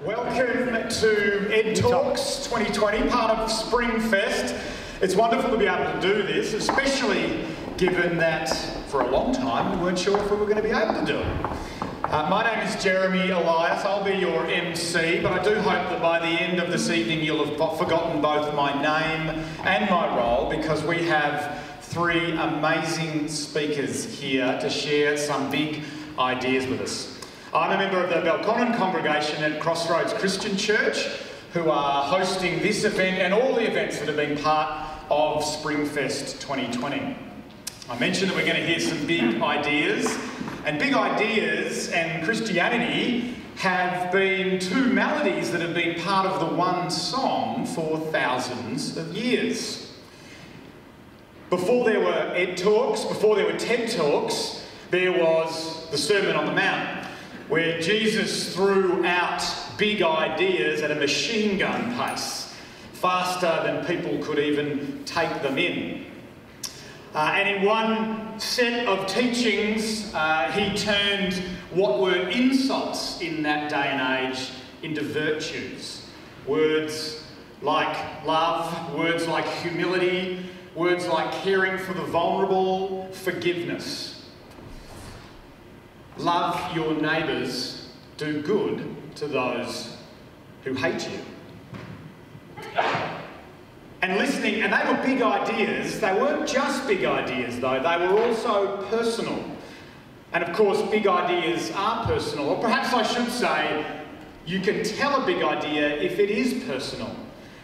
Welcome to Ed Talks 2020, part of Springfest. It's wonderful to be able to do this, especially given that for a long time we weren't sure if we were going to be able to do it. My name is Jeremy Elias. I'll be your MC, but I do hope that by the end of this evening you'll have forgotten both my name and my role, because we have three amazing speakers here to share some big ideas with us. I'm a member of the Belconnen congregation at Crossroads Christian Church, who are hosting this event and all the events that have been part of Springfest 2020. I mentioned that we're going to hear some big ideas, and big ideas and Christianity have been two melodies that have been part of the one song for thousands of years. Before there were Ed Talks, before there were TED Talks, there was the Sermon on the Mount, where Jesus threw out big ideas at a machine gun pace, faster than people could even take them in. And in one set of teachings, he turned what were insults in that day and age into virtues. Words like love, words like humility, words like caring for the vulnerable, forgiveness. Love your neighbours, do good to those who hate you. And listening, and they were big ideas. They weren't just big ideas though, they were also personal. And of course, big ideas are personal, or perhaps I should say, you can tell a big idea if it is personal.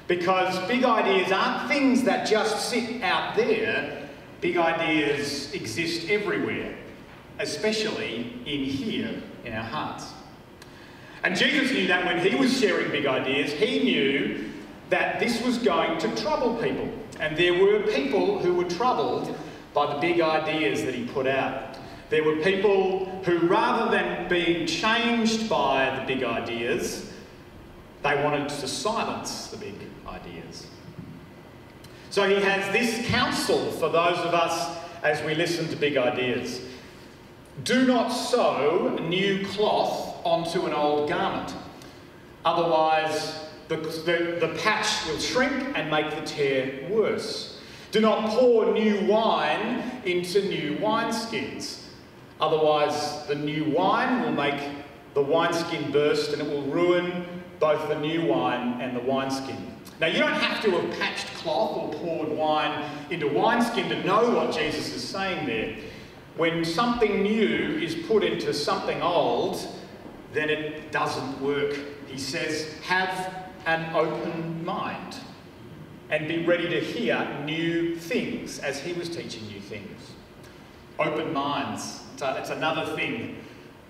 Because big ideas aren't things that just sit out there. Big ideas exist everywhere, especially in here, in our hearts. And Jesus knew that when he was sharing big ideas, he knew that this was going to trouble people. And there were people who were troubled by the big ideas that he put out. There were people who, rather than being changed by the big ideas, they wanted to silence the big ideas. So he has this counsel for those of us as we listen to big ideas. Do not sew new cloth onto an old garment. Otherwise, the patch will shrink and make the tear worse. Do not pour new wine into new wineskins. Otherwise, the new wine will make the wineskin burst and it will ruin both the new wine and the wineskin. Now, you don't have to have patched cloth or poured wine into wineskin to know what Jesus is saying there. When something new is put into something old, then it doesn't work. He says, have an open mind and be ready to hear new things as he was teaching new things. Open minds. It's another thing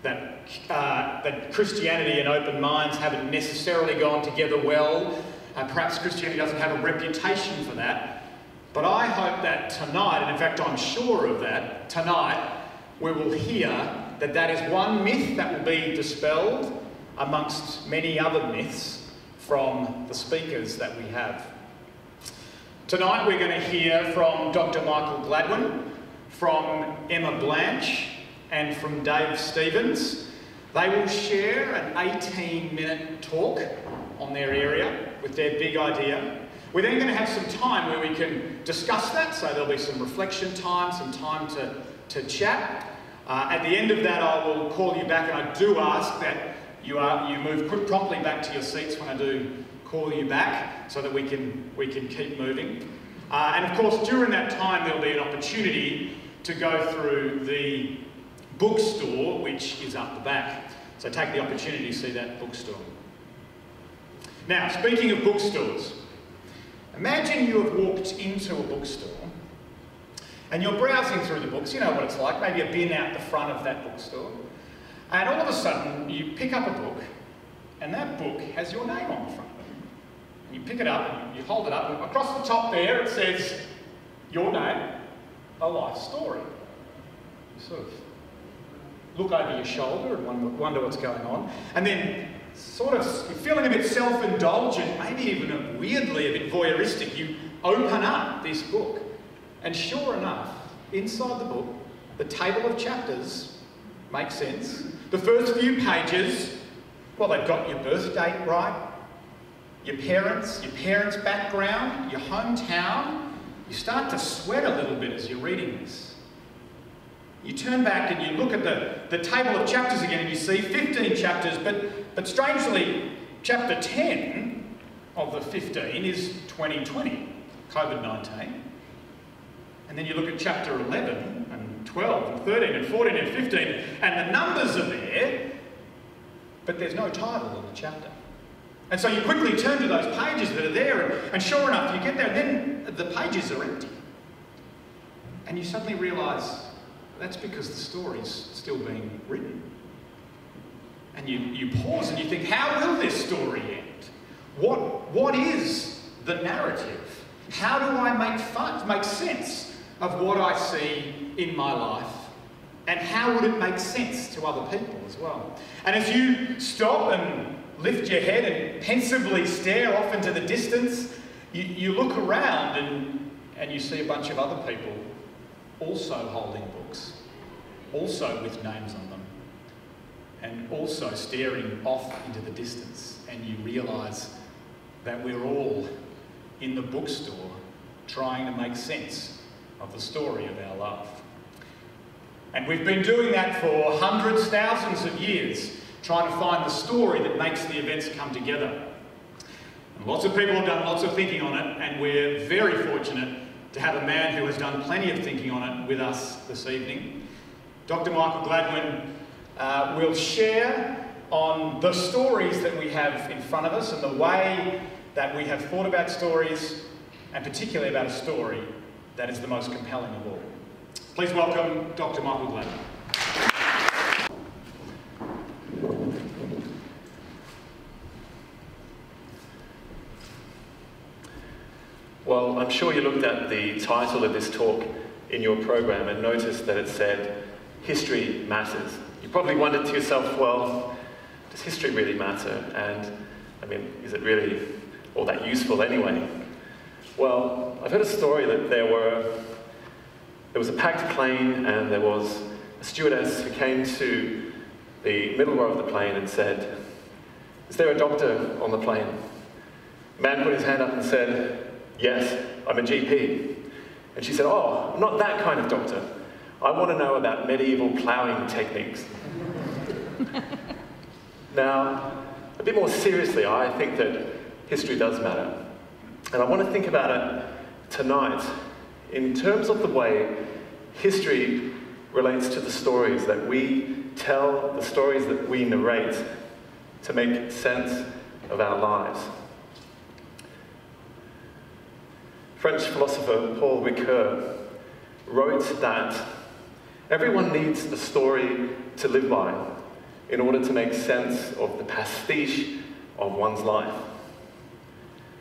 that Christianity and open minds haven't necessarily gone together well. Perhaps Christianity doesn't have a reputation for that. But I hope that tonight, and in fact I'm sure of that, tonight we will hear that that is one myth that will be dispelled amongst many other myths from the speakers that we have. Tonight we're going to hear from Dr. Michael Gladwin, from Emma Blanch, and from Dave Stevens. They will share an 18-minute talk on their area with their big idea. We're then going to have some time where we can discuss that, so there'll be some reflection time, some time to chat. At the end of that, I will call you back, and I do ask that you move promptly back to your seats when I do call you back, so that we can keep moving. And of course, during that time, there'll be an opportunity to go through the bookstore, which is up the back. So take the opportunity to see that bookstore. Now, speaking of bookstores, imagine you have walked into a bookstore and you're browsing through the books. You know what it's like, maybe a bin out the front of that bookstore. And all of a sudden, you pick up a book and that book has your name on the front of it. And you pick it up and you hold it up, and across the top there it says, your name, a life story. You sort of look over your shoulder and wonder what's going on. And then sort of, you're feeling a bit self-indulgent, maybe even weirdly a bit voyeuristic, you open up this book. And sure enough, inside the book, the table of chapters makes sense. The first few pages Well, they've got your birth date right, your parents' background, your hometown. You start to sweat a little bit as you're reading this. You turn back and you look at the table of chapters again and you see 15 chapters, but strangely, chapter 10 of the 15 is 2020, COVID-19. And then you look at chapter 11 and 12 and 13 and 14 and 15, and the numbers are there, but there's no title on the chapter. And so you quickly turn to those pages that are there, and sure enough, you get there, and then the pages are empty. And you suddenly realise that's because the story's still being written. And you pause and you think, how will this story end? What is the narrative? How do I make sense of what I see in my life? And how would it make sense to other people as well? And as you stop and lift your head and pensively stare off into the distance, you look around and you see a bunch of other people also holding books, also with names on them, and also staring off into the distance, and you realise that we're all in the bookstore trying to make sense of the story of our life. And we've been doing that for hundreds, thousands of years, trying to find the story that makes the events come together. And lots of people have done lots of thinking on it, and we're very fortunate to have a man who has done plenty of thinking on it with us this evening. Dr. Michael Gladwin will share on the stories that we have in front of us and the way that we have thought about stories, and particularly about a story that is the most compelling of all. Please welcome Dr. Michael Gladwin. Well, I'm sure you looked at the title of this talk in your program and noticed that it said, "History Matters." You probably wondered to yourself, well, does history really matter? And, I mean, is it really all that useful anyway? Well, I've heard a story that there was a packed plane and there was a stewardess who came to the middle row of the plane and said, "Is there a doctor on the plane?" The man put his hand up and said, "Yes, I'm a GP." And she said, "Oh, not that kind of doctor. I want to know about medieval ploughing techniques." Now, a bit more seriously, I think that history does matter. And I want to think about it tonight in terms of the way history relates to the stories that we tell, the stories that we narrate to make sense of our lives. French philosopher Paul Ricoeur wrote that everyone needs a story to live by in order to make sense of the pastiche of one's life.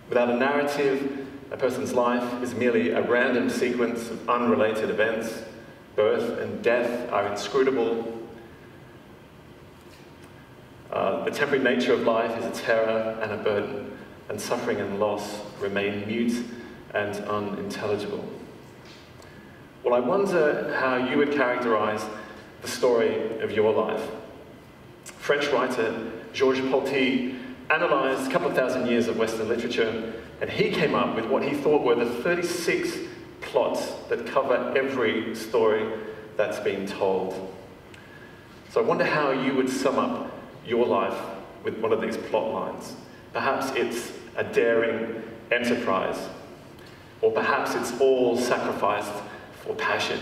Without a narrative, a person's life is merely a random sequence of unrelated events. Birth and death are inscrutable. The temporary nature of life is a terror and a burden, and suffering and loss remain mute and unintelligible. Well, I wonder how you would characterize the story of your life. French writer Georges Polti analysed a couple of thousand years of Western literature, and he came up with what he thought were the 36 plots that cover every story that's been told. So I wonder how you would sum up your life with one of these plot lines. Perhaps it's a daring enterprise, or perhaps it's all sacrificed for passion.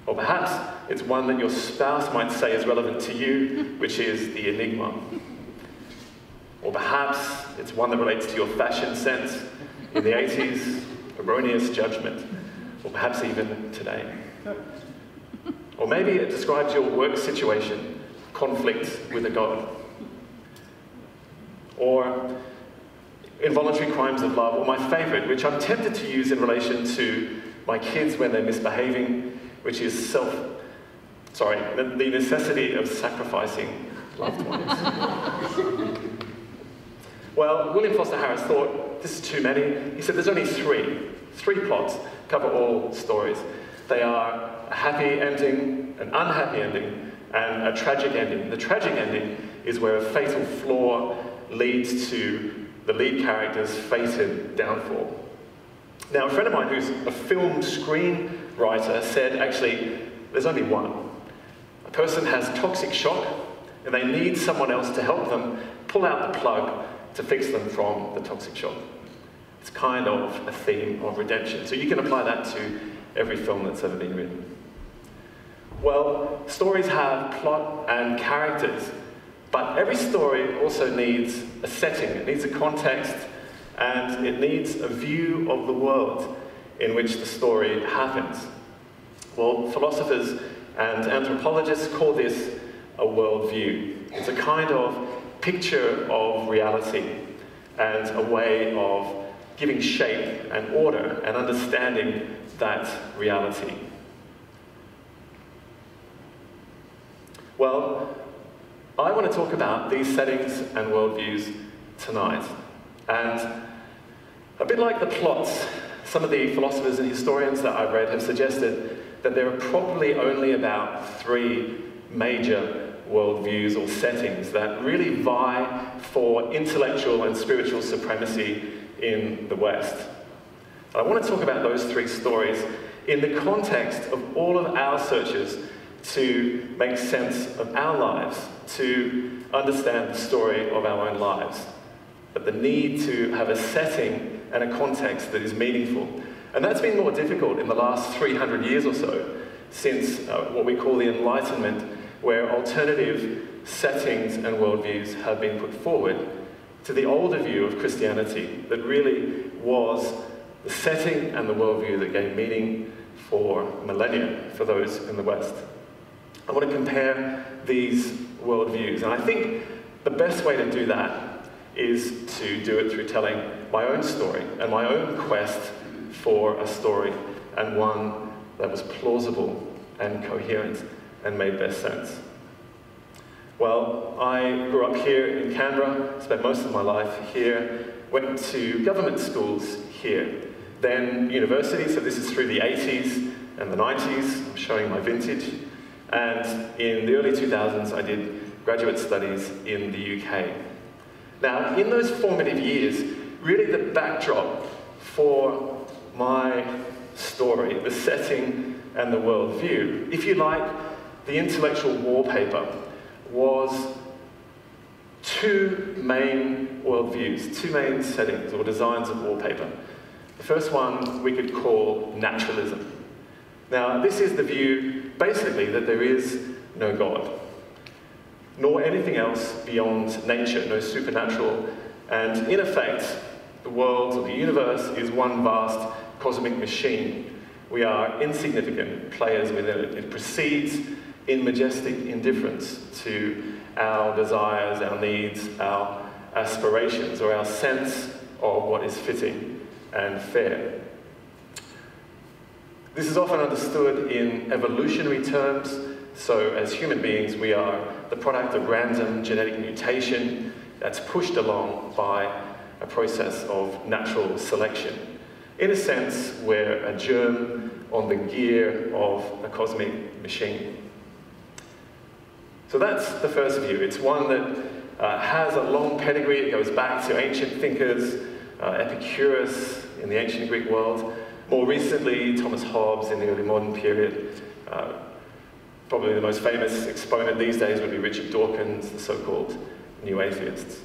Or perhaps it's one that your spouse might say is relevant to you, which is the enigma. Or perhaps it's one that relates to your fashion sense in the 80s, erroneous judgment, or perhaps even today. Or maybe it describes your work situation, conflict with a god. Or involuntary crimes of love, or my favourite, which I'm tempted to use in relation to my kids when they're misbehaving, which is the necessity of sacrificing loved ones. Well, William Foster Harris thought, this is too many. He said there's only three. 3 plots cover all stories. They are a happy ending, ending, an unhappy ending, and a tragic ending. The tragic ending is where a fatal flaw leads to the lead character's fated downfall. Now, a friend of mine who's a film screenwriter said, actually, there's only one. A person has toxic shock, and they need someone else to help them pull out the plug to fix them from the toxic shock. It's kind of a theme of redemption. So you can apply that to every film that's ever been written. Well, stories have plot and characters, but every story also needs a setting. It needs a context, and it needs a view of the world in which the story happens. Well, philosophers and anthropologists call this a worldview. It's a kind of picture of reality and a way of giving shape and order and understanding that reality. Well, I want to talk about these settings and worldviews tonight. And a bit like the plots, some of the philosophers and historians that I've read have suggested that there are probably only about 3 major worldviews or settings that really vie for intellectual and spiritual supremacy in the West. I want to talk about those 3 stories in the context of all of our searches to make sense of our lives, to understand the story of our own lives, but the need to have a setting and a context that is meaningful. And that's been more difficult in the last 300 years or so, since what we call the Enlightenment, where alternative settings and worldviews have been put forward to the older view of Christianity that really was the setting and the worldview that gave meaning for millennia for those in the West. I want to compare these worldviews, and I think the best way to do that is to do it through telling my own story and my own quest for a story, and one that was plausible and coherent and made best sense. Well, I grew up here in Canberra, spent most of my life here, went to government schools here, then university, so this is through the 80s and the 90s, I'm showing my vintage, and in the early 2000s I did graduate studies in the UK. Now, in those formative years, really the backdrop for my story, the setting and the worldview, if you like, the intellectual wallpaper, was 2 main worldviews, 2 main settings or designs of wallpaper. The first one we could call naturalism. Now, this is the view, basically, that there is no God, nor anything else beyond nature, no supernatural, and in effect, the world or the universe is one vast cosmic machine. We are insignificant players within it. It proceeds in majestic indifference to our desires, our needs, our aspirations, or our sense of what is fitting and fair. This is often understood in evolutionary terms. So as human beings, we are the product of random genetic mutation that's pushed along by a process of natural selection. In a sense, we're a germ on the gear of a cosmic machine. So that's the first view. It's one that has a long pedigree. It goes back to ancient thinkers, Epicurus in the ancient Greek world, more recently Thomas Hobbes in the early modern period. Probably the most famous exponent these days would be Richard Dawkins, the so-called New Atheists.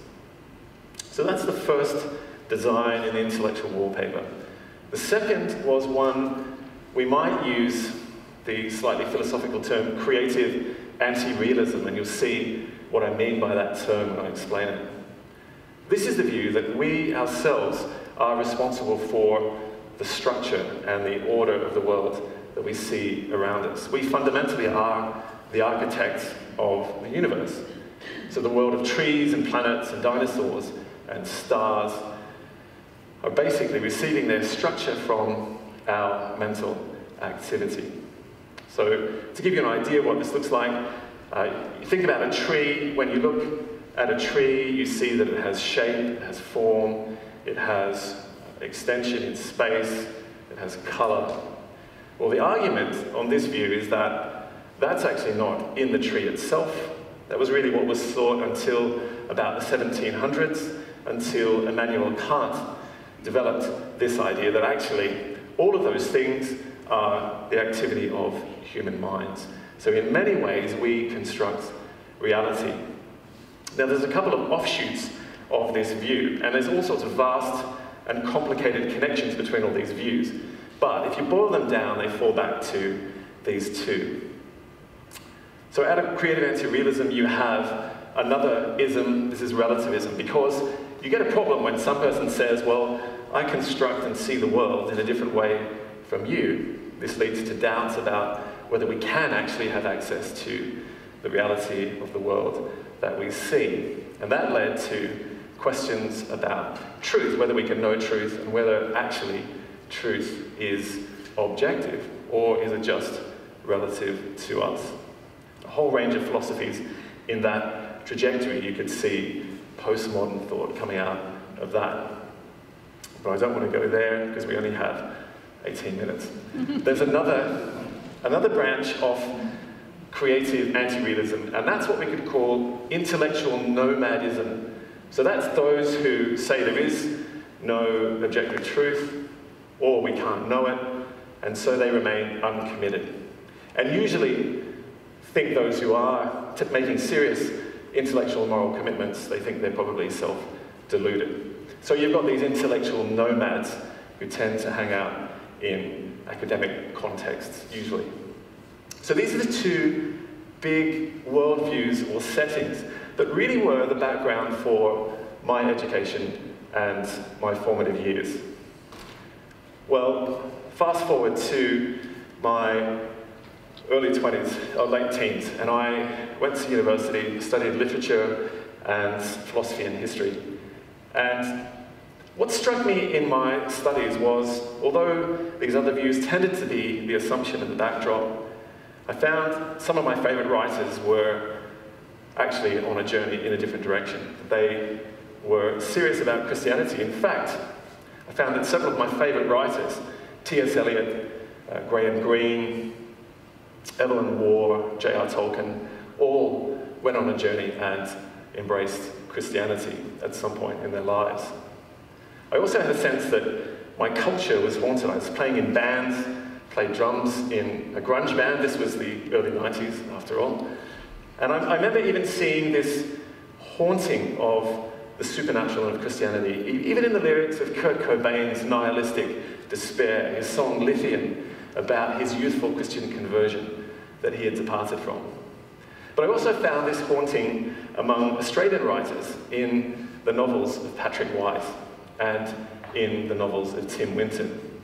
So that's the first design in the intellectual wallpaper. The second was one we might use the slightly philosophical term creative anti-realism, and you'll see what I mean by that term when I explain it. This is the view that we ourselves are responsible for the structure and the order of the world that we see around us. We fundamentally are the architects of the universe. So the world of trees and planets and dinosaurs and stars are basically receiving their structure from our mental activity. So to give you an idea what this looks like, you think about a tree. When you look at a tree, you see that it has shape, it has form, it has extension in space, it has color. Well, the argument on this view is that That's actually not in the tree itself. That was really what was thought until about the 1700s, until Immanuel Kant developed this idea that actually all of those things are the activity of human minds. So in many ways, we construct reality. Now, there's a couple of offshoots of this view, and there's all sorts of vast and complicated connections between all these views. But if you boil them down, they fall back to these two. So out of creative anti-realism, you have another ism. This is relativism, because you get a problem when some person says, well, I construct and see the world in a different way from you. This leads to doubts about whether we can actually have access to the reality of the world that we see. And that led to questions about truth, whether we can know truth and whether actually truth is objective, or is it just relative to us? A whole range of philosophies in that trajectory. You could see postmodern thought coming out of that. But I don't want to go there because we only have 18 minutes. There's another branch of creative anti-realism, and that's what we could call intellectual nomadism. So that's those who say there is no objective truth, or we can't know it, and so they remain uncommitted. And usually think those who are making serious intellectual and moral commitments, they think they're probably self-deluded. So you've got these intellectual nomads who tend to hang out in academic contexts, usually. So these are the two big worldviews or settings that really were the background for my education and my formative years. Well, fast forward to my early 20s, or late teens, and I went to university, studied literature and philosophy and history. And what struck me in my studies was, although these other views tended to be the assumption and the backdrop, I found some of my favorite writers were actually on a journey in a different direction. They were serious about Christianity. In fact, I found that several of my favorite writers, T.S. Eliot, Graham Greene, Evelyn Waugh, J.R. Tolkien, all went on a journey and embraced Christianity at some point in their lives. I also had a sense that my culture was haunted. I was playing in bands, played drums in a grunge band. This was the early 90s, after all. And I remember even seeing this haunting of the supernatural of Christianity, even in the lyrics of Kurt Cobain's nihilistic despair, his song Lithium, about his youthful Christian conversion that he had departed from. But I also found this haunting among Australian writers in the novels of Patrick White and in the novels of Tim Winton.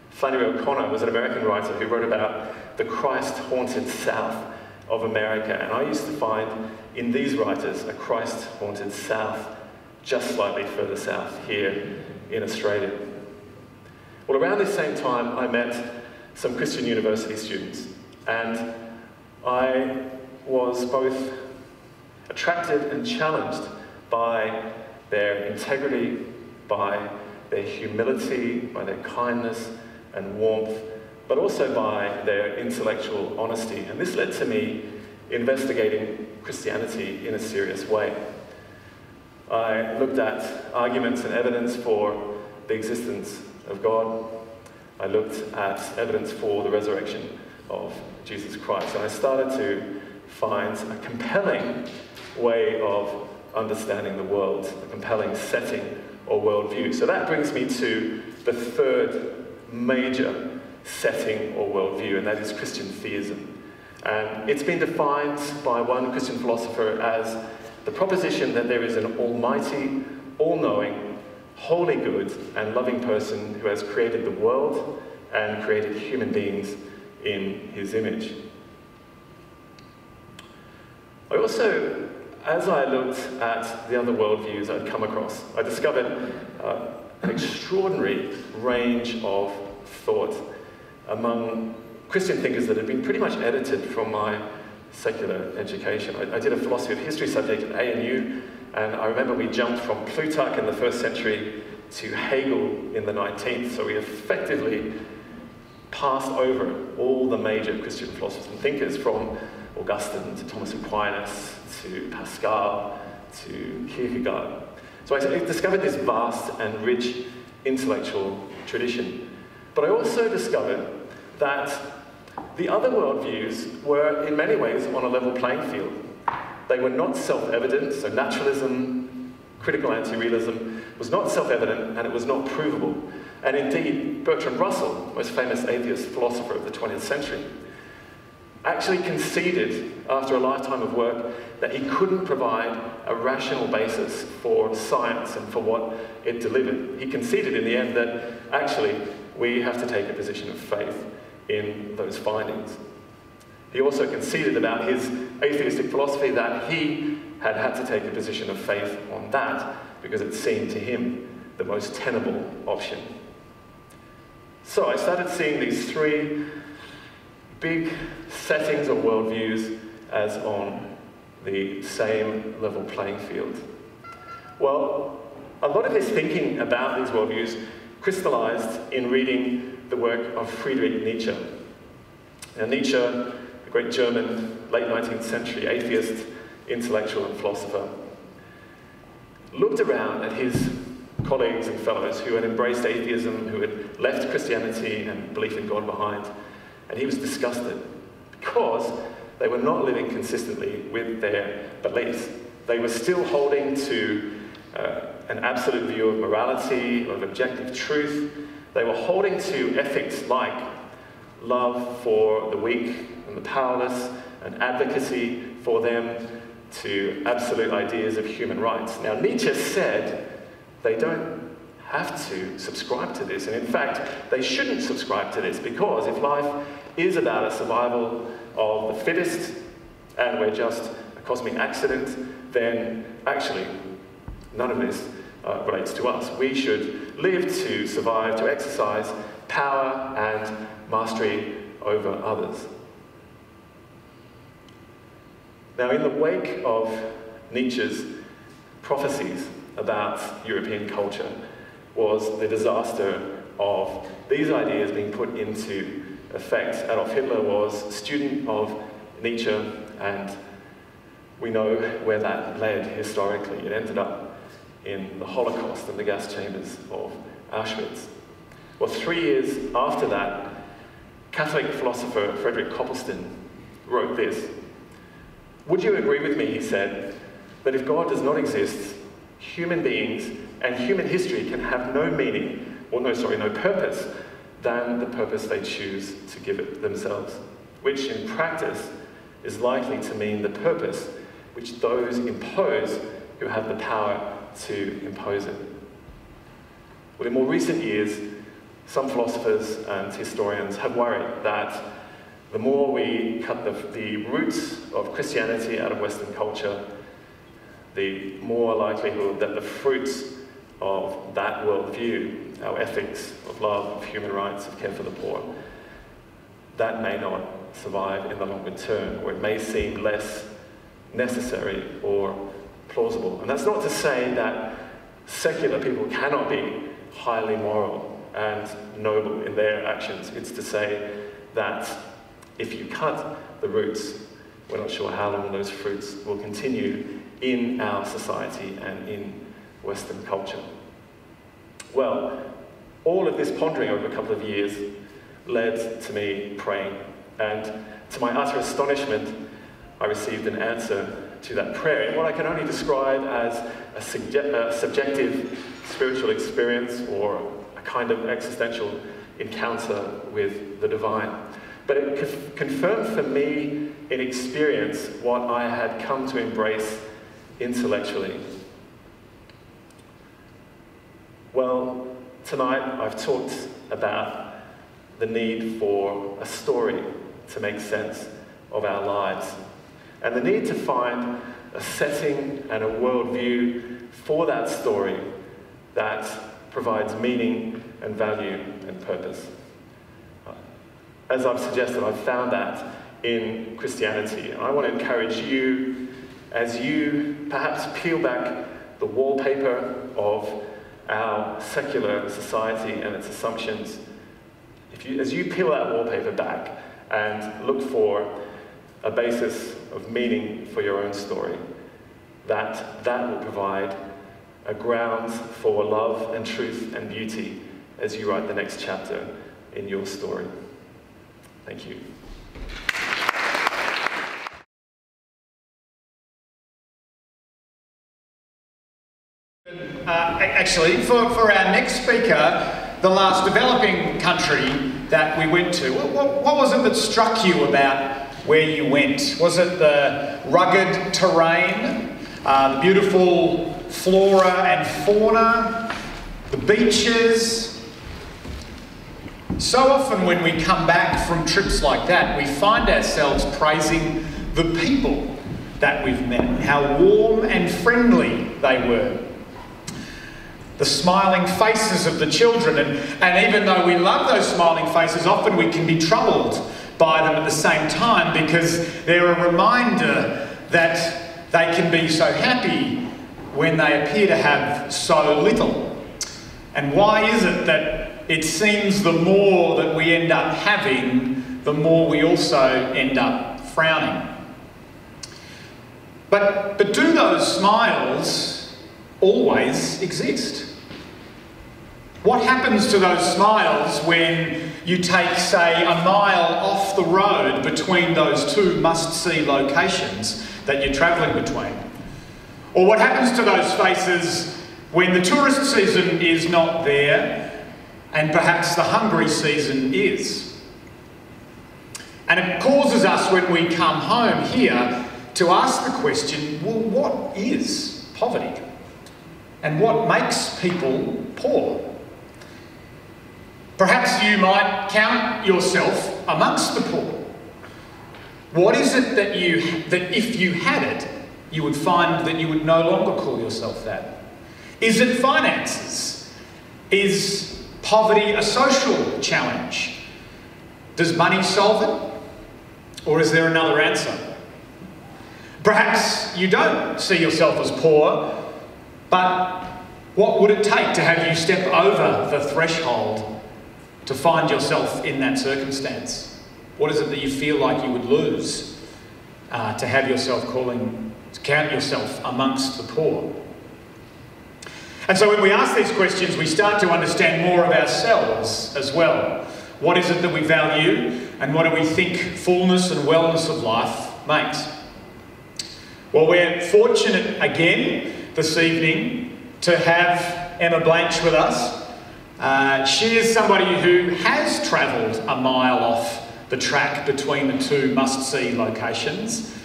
Flannery O'Connor was an American writer who wrote about the Christ-haunted South of America, and I used to find in these writers a Christ-haunted South just slightly further south here in Australia. Well, around this same time, I met some Christian university students, and I was both attracted and challenged by their integrity, by their humility, by their kindness and warmth, but also by their intellectual honesty. And this led to me investigating Christianity in a serious way. I looked at arguments and evidence for the existence of God. I looked at evidence for the resurrection of Jesus Christ. And I started to find a compelling way of understanding the world, a compelling setting or worldview. So that brings me to the third major setting or worldview, and that is Christian theism. And it's been defined by one Christian philosopher as the proposition that there is an almighty, all-knowing, wholly good and loving person who has created the world and created human beings in his image. I also, as I looked at the other worldviews I'd come across, I discovered an extraordinary range of thought among Christian thinkers that had been pretty much edited from my secular education. I did a philosophy of history subject at ANU, and I remember we jumped from Plutarch in the 1st century to Hegel in the 19th, so we effectively passed over all the major Christian philosophers and thinkers, from Augustine to Thomas Aquinas to Pascal to Kierkegaard. So I discovered this vast and rich intellectual tradition. But I also discovered that the other worldviews were in many ways on a level playing field. They were not self-evident, so naturalism, critical anti-realism was not self-evident, and it was not provable. And indeed, Bertrand Russell, most famous atheist philosopher of the 20th century, actually conceded, after a lifetime of work, that he couldn't provide a rational basis for science and for what it delivered. He conceded in the end that actually we have to take a position of faith in those findings. He also conceded about his atheistic philosophy that he had had to take a position of faith on that because it seemed to him the most tenable option. So I started seeing these three big settings or worldviews as on the same level playing field. Well, a lot of this thinking about these worldviews crystallized in reading the work of Friedrich Nietzsche. Now, Nietzsche, the great German, late 19th century atheist, intellectual and philosopher, looked around at his colleagues and fellows who had embraced atheism, who had left Christianity and belief in God behind, and he was disgusted because they were not living consistently with their beliefs. They were still holding to an absolute view of morality, of objective truth. They were holding to ethics like love for the weak and the powerless, and advocacy for them, to absolute ideas of human rights. Now, Nietzsche said they don't have to subscribe to this, and in fact, they shouldn't subscribe to this, because if life is about a survival of the fittest, and we're just a cosmic accident, then actually none of this relates to us. We should live to survive, to exercise power and mastery over others. Now, in the wake of Nietzsche's prophecies about European culture was the disaster of these ideas being put into effect. Adolf Hitler was a student of Nietzsche, and we know where that led historically. It ended up in the Holocaust and the gas chambers of Auschwitz. Well, 3 years after that, Catholic philosopher Frederick Copleston wrote this. "Would you agree with me," he said, "that if God does not exist, human beings and human history can have no meaning, or no purpose, than the purpose they choose to give it themselves, which in practice is likely to mean the purpose which those impose who have the power to impose it." Well, in more recent years, some philosophers and historians have worried that the more we cut the roots of Christianity out of Western culture, the more likelihood that the fruits of that worldview, our ethics of love, of human rights, of care for the poor, that may not survive in the longer term, or it may seem less necessary or plausible. And that's not to say that secular people cannot be highly moral and noble in their actions. It's to say that if you cut the roots, we're not sure how long those fruits will continue in our society and in Western culture. Well, all of this pondering over a couple of years led to me praying, and to my utter astonishment, I received an answer to that prayer in what I can only describe as a subjective spiritual experience, or a kind of existential encounter with the divine. But it confirmed for me in experience what I had come to embrace intellectually. Well, tonight I've talked about the need for a story to make sense of our lives, and the need to find a setting and a worldview for that story that provides meaning and value and purpose. As I've suggested, I've found that in Christianity, and I want to encourage you, as you perhaps peel back the wallpaper of our secular society and its assumptions, As you peel that wallpaper back and look for a basis of meaning for your own story, that will provide a ground for love and truth and beauty as you write the next chapter in your story. Thank you. Actually, for our next speaker, the last developing country that we went to, what was it that struck you about where you went? Was it the rugged terrain, the beautiful flora and fauna, the beaches? So often when we come back from trips like that, we find ourselves praising the people that we've met, how warm and friendly they were. The smiling faces of the children, and even though we love those smiling faces, often we can be troubled by them at the same time because they're a reminder that they can be so happy when they appear to have so little. And why is it that it seems the more that we end up having, the more we also end up frowning? But do those smiles always exist? What happens to those smiles when you take, say, a mile off the road between those two must-see locations that you're travelling between? Or what happens to those faces when the tourist season is not there and perhaps the hungry season is? And it causes us, when we come home here, to ask the question, well, what is poverty? And what makes people poor? Perhaps you might count yourself amongst the poor. What is it that if you had it, you would find that you would no longer call yourself that? Is it finances? Is poverty a social challenge? Does money solve it? Or is there another answer? Perhaps you don't see yourself as poor, but what would it take to have you step over the threshold to find yourself in that circumstance? What is it that you feel like you would lose to have yourself to count yourself amongst the poor? And so when we ask these questions, we start to understand more of ourselves as well. What is it that we value, and what do we think fullness and wellness of life makes? Well, we're fortunate again this evening to have Emma Blanch with us. She is somebody who has travelled a mile off the track between the two must-see locations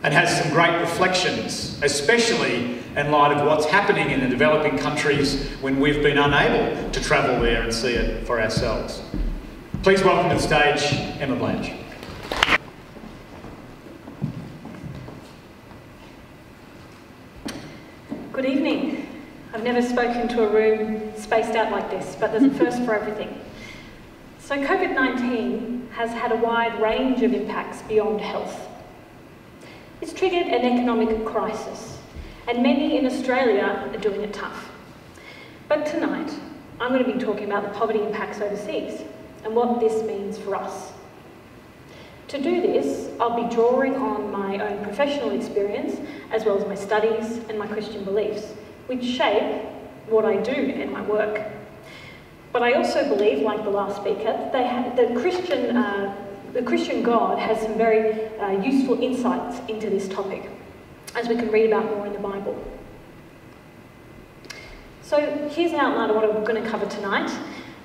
and has some great reflections, especially in light of what's happening in the developing countries when we've been unable to travel there and see it for ourselves. Please welcome to the stage Emma Blanch. Good evening. I've never spoken to a room spaced out like this, but there's a first for everything. So COVID-19 has had a wide range of impacts beyond health. It's triggered an economic crisis, and many in Australia are doing it tough. But tonight, I'm going to be talking about the poverty impacts overseas and what this means for us. To do this, I'll be drawing on my own professional experience, as well as my studies and my Christian beliefs, which shape what I do in my work. But I also believe, like the last speaker, the Christian God has some very useful insights into this topic, as we can read about more in the Bible. So here's an outline of what I'm going to cover tonight.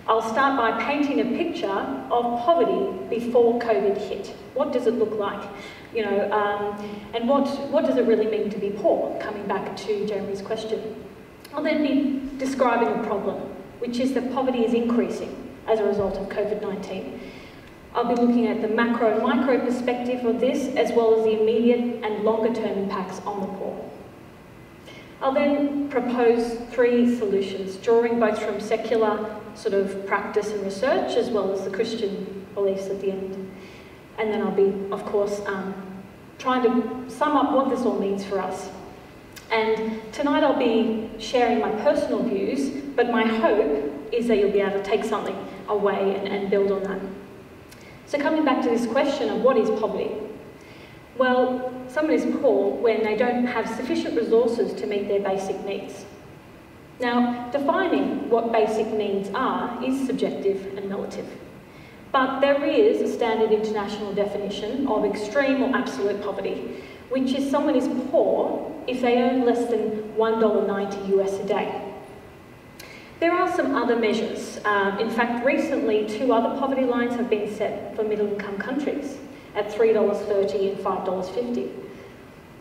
I'll start by painting a picture of poverty before COVID hit. What does it look like? And what does it really mean to be poor? Coming back to Jeremy's question. I'll then be describing a problem, which is that poverty is increasing as a result of COVID-19. I'll be looking at the macro and micro perspective of this, as well as the immediate and longer term impacts on the poor. I'll then propose 3 solutions, drawing both from secular sort of practice and research, as well as the Christian beliefs at the end. And then I'll be, of course, trying to sum up what this all means for us. And tonight I'll be sharing my personal views, but my hope is that you'll be able to take something away and build on that. So coming back to this question of what is poverty? Well, someone is poor when they don't have sufficient resources to meet their basic needs. Now, defining what basic needs are is subjective and relative. But there is a standard international definition of extreme or absolute poverty, which is someone is poor if they earn less than $1.90 US a day. There are some other measures. In fact, recently, 2 other poverty lines have been set for middle-income countries at $3.30 and $5.50.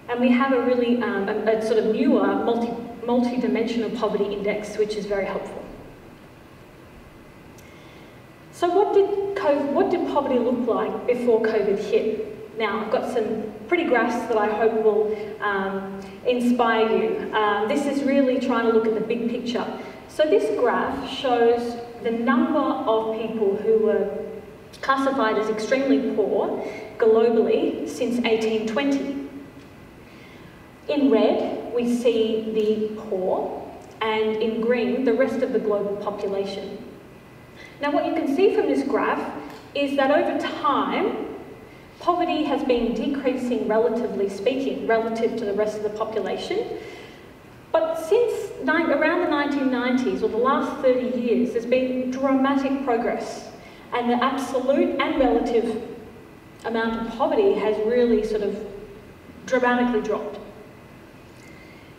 And we have a really a sort of newer multi-dimensional poverty index, which is very helpful. So what did poverty look like before COVID hit? Now, I've got some pretty graphs that I hope will inspire you. This is really trying to look at the big picture. So this graph shows the number of people who were classified as extremely poor globally since 1820. In red, we see the poor, and in green, the rest of the global population. Now, what you can see from this graph is that over time, poverty has been decreasing, relatively speaking, relative to the rest of the population. But since around the 1990s, or the last 30 years, there's been dramatic progress, and the absolute and relative amount of poverty has really sort of dramatically dropped.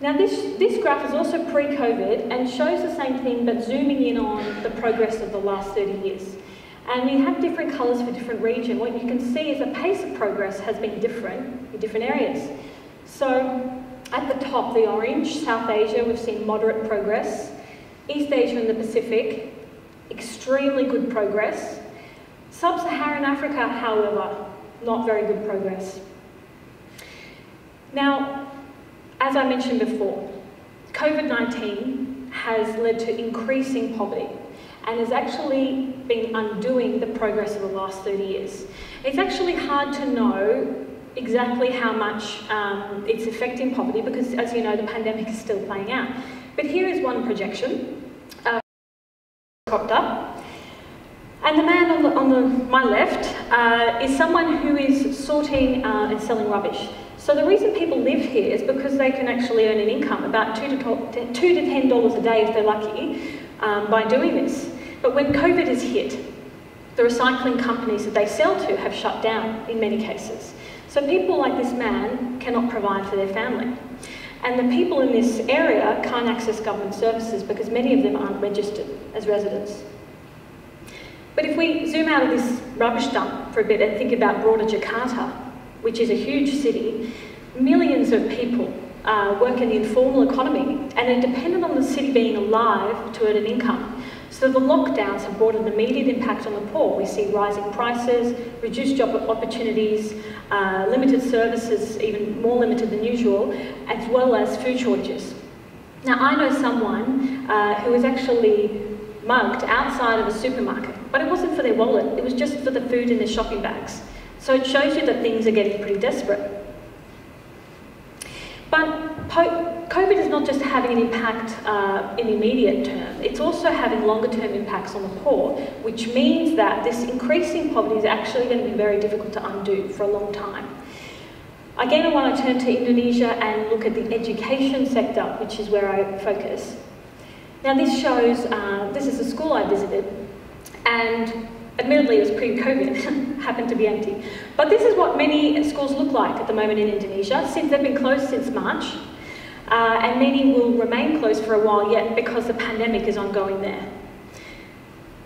Now this graph is also pre-COVID and shows the same thing, but zooming in on the progress of the last 30 years. And we have different colours for different regions. What you can see is the pace of progress has been different in different areas. So at the top, the orange, South Asia, we've seen moderate progress. East Asia and the Pacific, extremely good progress. Sub-Saharan Africa, however, not very good progress. Now, as I mentioned before, COVID-19 has led to increasing poverty and has actually been undoing the progress of the last 30 years. It's actually hard to know exactly how much it's affecting poverty because, as you know, the pandemic is still playing out. But here is one projection cropped up. And the man on my left is someone who is sorting and selling rubbish. So the reason people live here is because they can actually earn an income, about $2 to $10 a day if they're lucky, by doing this. But when COVID has hit, the recycling companies that they sell to have shut down in many cases. So people like this man cannot provide for their family. And the people in this area can't access government services because many of them aren't registered as residents. But if we zoom out of this rubbish dump for a bit and think about broader Jakarta, which is a huge city, millions of people work in the informal economy and are dependent on the city being alive to earn an income. So the lockdowns have brought an immediate impact on the poor. We see rising prices, reduced job opportunities, limited services, even more limited than usual, as well as food shortages. Now, I know someone who was actually mugged outside of a supermarket, but it wasn't for their wallet, it was just for the food in their shopping bags. So it shows you that things are getting pretty desperate. But COVID is not just having an impact in the immediate term, it's also having longer term impacts on the poor, which means that this increasing poverty is actually going to be very difficult to undo for a long time. Again, I want to turn to Indonesia and look at the education sector, which is where I focus. Now this shows, this is a school I visited, and admittedly it was pre-COVID, happened to be empty. But this is what many schools look like at the moment in Indonesia, since they've been closed since March, and many will remain closed for a while yet because the pandemic is ongoing there.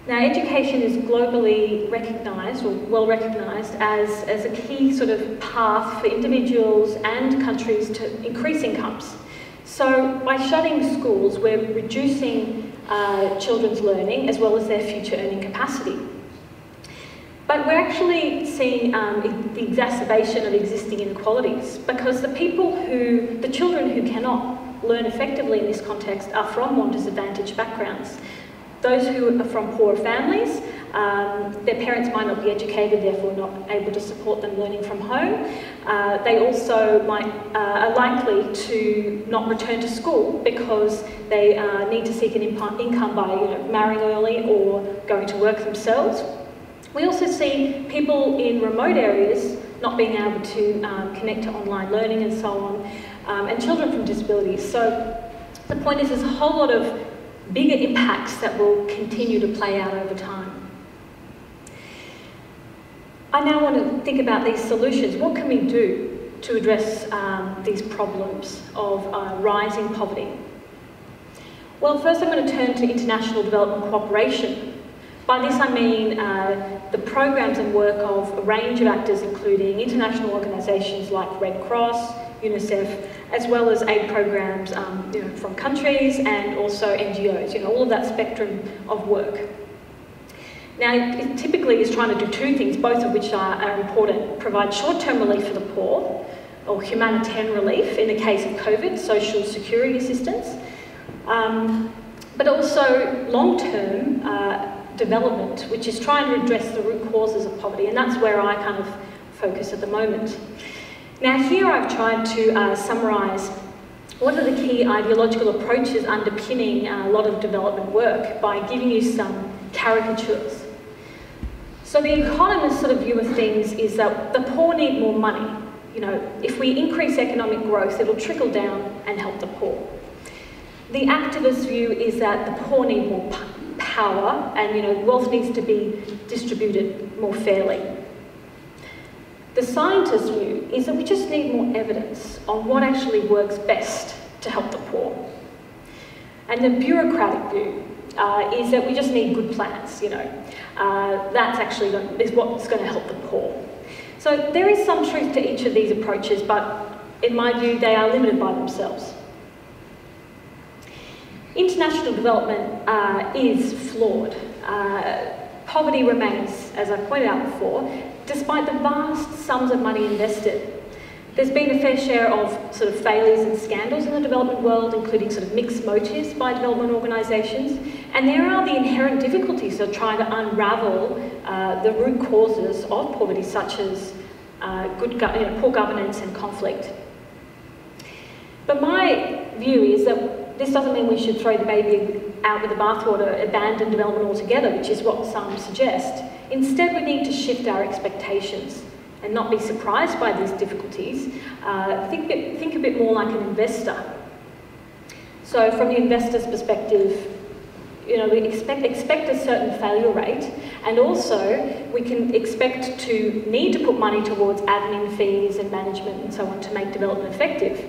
Now, education is globally recognised, or well recognised, as a key sort of path for individuals and countries to increase incomes. So by shutting schools, we're reducing children's learning as well as their future earning capacity. But we're actually seeing the exacerbation of existing inequalities because the children who cannot learn effectively in this context are from more disadvantaged backgrounds. Those who are from poor families Their parents might not be educated, therefore not able to support them learning from home. They also are likely to not return to school because they need to seek an income by marrying early or going to work themselves. We also see people in remote areas not being able to connect to online learning and so on, and children from disabilities. So the point is there's a whole lot of bigger impacts that will continue to play out over time. I now want to think about these solutions. What can we do to address these problems of rising poverty? Well, first I'm going to turn to international development cooperation. By this I mean the programs and work of a range of actors, including international organisations like Red Cross, UNICEF, as well as aid programs from countries and also NGOs, all of that spectrum of work. Now, it typically is trying to do two things, both of which are important: provide short-term relief for the poor, or humanitarian relief in the case of COVID, social security assistance, but also long-term development, which is trying to address the root causes of poverty, and that's where I kind of focus at the moment. Now here I've tried to summarise what are the key ideological approaches underpinning a lot of development work by giving you some caricatures. So the economist's sort of view of things is that the poor need more money. If we increase economic growth, it'll trickle down and help the poor. The activist view is that the poor need more power and wealth needs to be distributed more fairly. The scientist's view is that we just need more evidence on what actually works best to help the poor. And the bureaucratic view is that we just need good plans, that's actually is what's going to help the poor. So there is some truth to each of these approaches, but in my view, they are limited by themselves. International development is flawed. Poverty remains, as I pointed out before, despite the vast sums of money invested. There's been a fair share of sort of failures and scandals in the development world, including sort of mixed motives by development organisations, and there are the inherent difficulties of trying to unravel the root causes of poverty, such as poor governance and conflict. But my view is that this doesn't mean we should throw the baby out with the bathwater, abandon development altogether, which is what some suggest. Instead, we need to shift our expectations and not be surprised by these difficulties. Think a bit more like an investor. So from the investor's perspective, we expect a certain failure rate, and also we can expect to need to put money towards admin fees and management and so on to make development effective.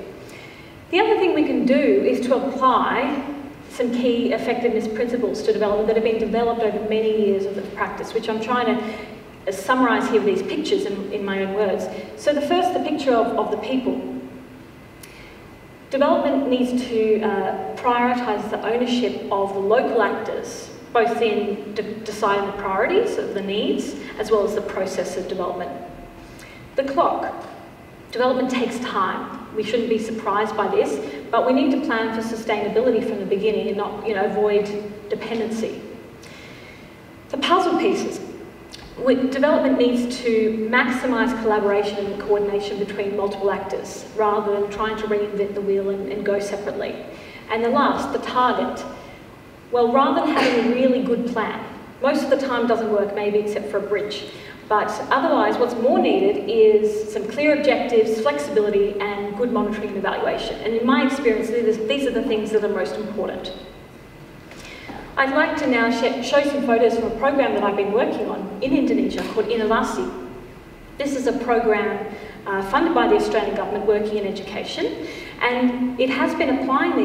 The other thing we can do is to apply some key effectiveness principles to development that have been developed over many years of practice, which I'm trying to summarise here with these pictures in my own words. So the picture of the people. Development needs to prioritise the ownership of the local actors, both in deciding the priorities of the needs, as well as the process of development. The clock. Development takes time. We shouldn't be surprised by this, but we need to plan for sustainability from the beginning and not, avoid dependency. The puzzle pieces. Development needs to maximise collaboration and coordination between multiple actors, rather than trying to reinvent the wheel and go separately. And the last, the target. Well, rather than having a really good plan, most of the time doesn't work, maybe except for a bridge. But otherwise, what's more needed is some clear objectives, flexibility, and good monitoring and evaluation. And in my experience, these are the things that are most important. I'd like to now show some photos from a program that I've been working on in Indonesia called Inovasi. This is a program funded by the Australian government working in education, and it has been applying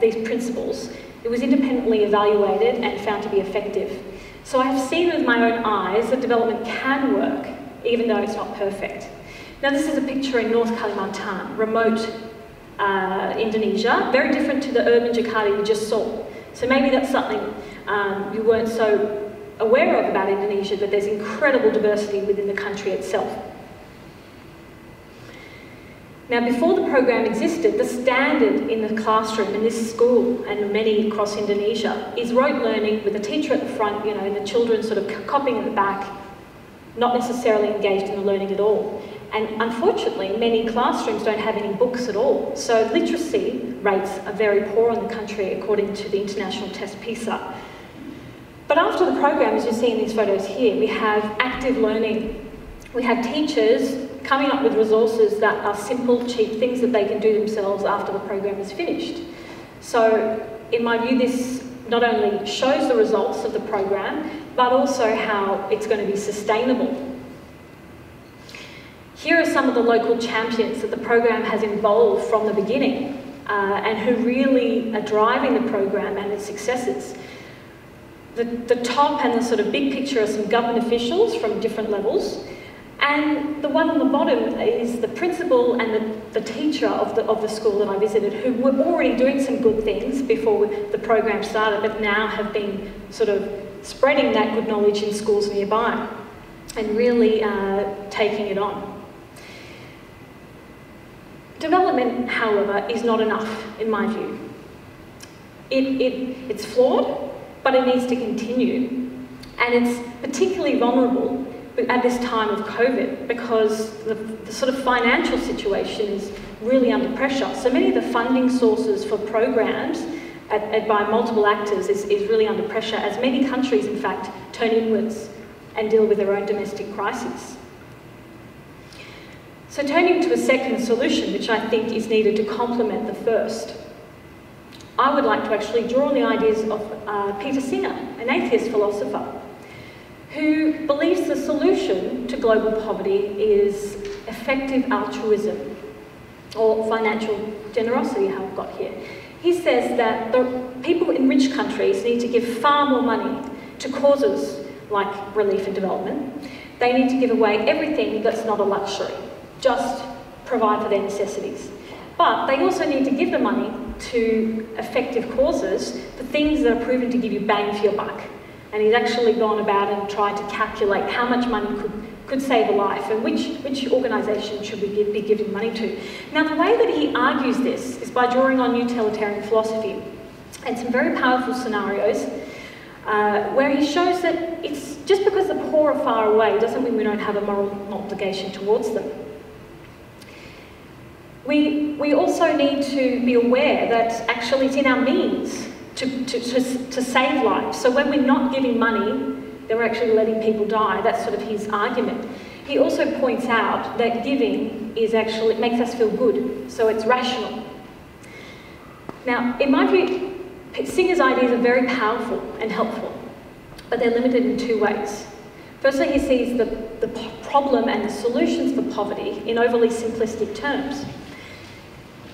these principles. It was independently evaluated and found to be effective. So I have seen with my own eyes that development can work, even though it's not perfect. Now this is a picture in North Kalimantan, remote Indonesia, very different to the urban Jakarta you just saw. So maybe that's something you weren't so aware of about Indonesia, but there's incredible diversity within the country itself. Now, before the program existed, the standard in the classroom in this school and many across Indonesia is rote learning with a teacher at the front, you know, and the children sort of copying at the back, not necessarily engaged in the learning at all. And unfortunately, many classrooms don't have any books at all. So literacy rates are very poor in the country, according to the international test PISA. But after the program, as you see in these photos here, we have active learning. We have teachers coming up with resources that are simple, cheap things that they can do themselves after the program is finished. So, in my view, this not only shows the results of the program, but also how it's going to be sustainable. Here are some of the local champions that the program has involved from the beginning and who really are driving the program and its successes. The top and the sort of big picture are some government officials from different levels, and the one on the bottom is the principal and the teacher of the school that I visited, who were already doing some good things before the program started, but now have been sort of spreading that good knowledge in schools nearby and really taking it on. Development, however, is not enough, in my view. It's flawed, but it needs to continue. And it's particularly vulnerable at this time of COVID because the sort of financial situation is really under pressure. So many of the funding sources for programs by multiple actors is really under pressure, as many countries, in fact, turn inwards and deal with their own domestic crises. So turning to a second solution, which I think is needed to complement the first, I would like to actually draw on the ideas of Peter Singer, an atheist philosopher, who believes the solution to global poverty is effective altruism, or financial generosity, how I've got here. He says that the people in rich countries need to give far more money to causes like relief and development. They need to give away everything that's not a luxury, just provide for their necessities. But they also need to give the money to effective causes for things that are proven to give you bang for your buck. And he's actually gone about and tried to calculate how much money could save a life and which organisation should we be giving money to. Now, the way that he argues this is by drawing on utilitarian philosophy and some very powerful scenarios where he shows that it's just because the poor are far away doesn't mean we don't have a moral obligation towards them. We also need to be aware that actually it's in our means to save lives. So when we're not giving money, then we're actually letting people die. That's sort of his argument. He also points out that giving is actually, it makes us feel good, so it's rational. Now, in my view, Singer's ideas are very powerful and helpful, but they're limited in two ways. Firstly, he sees the problem and the solutions for poverty in overly simplistic terms.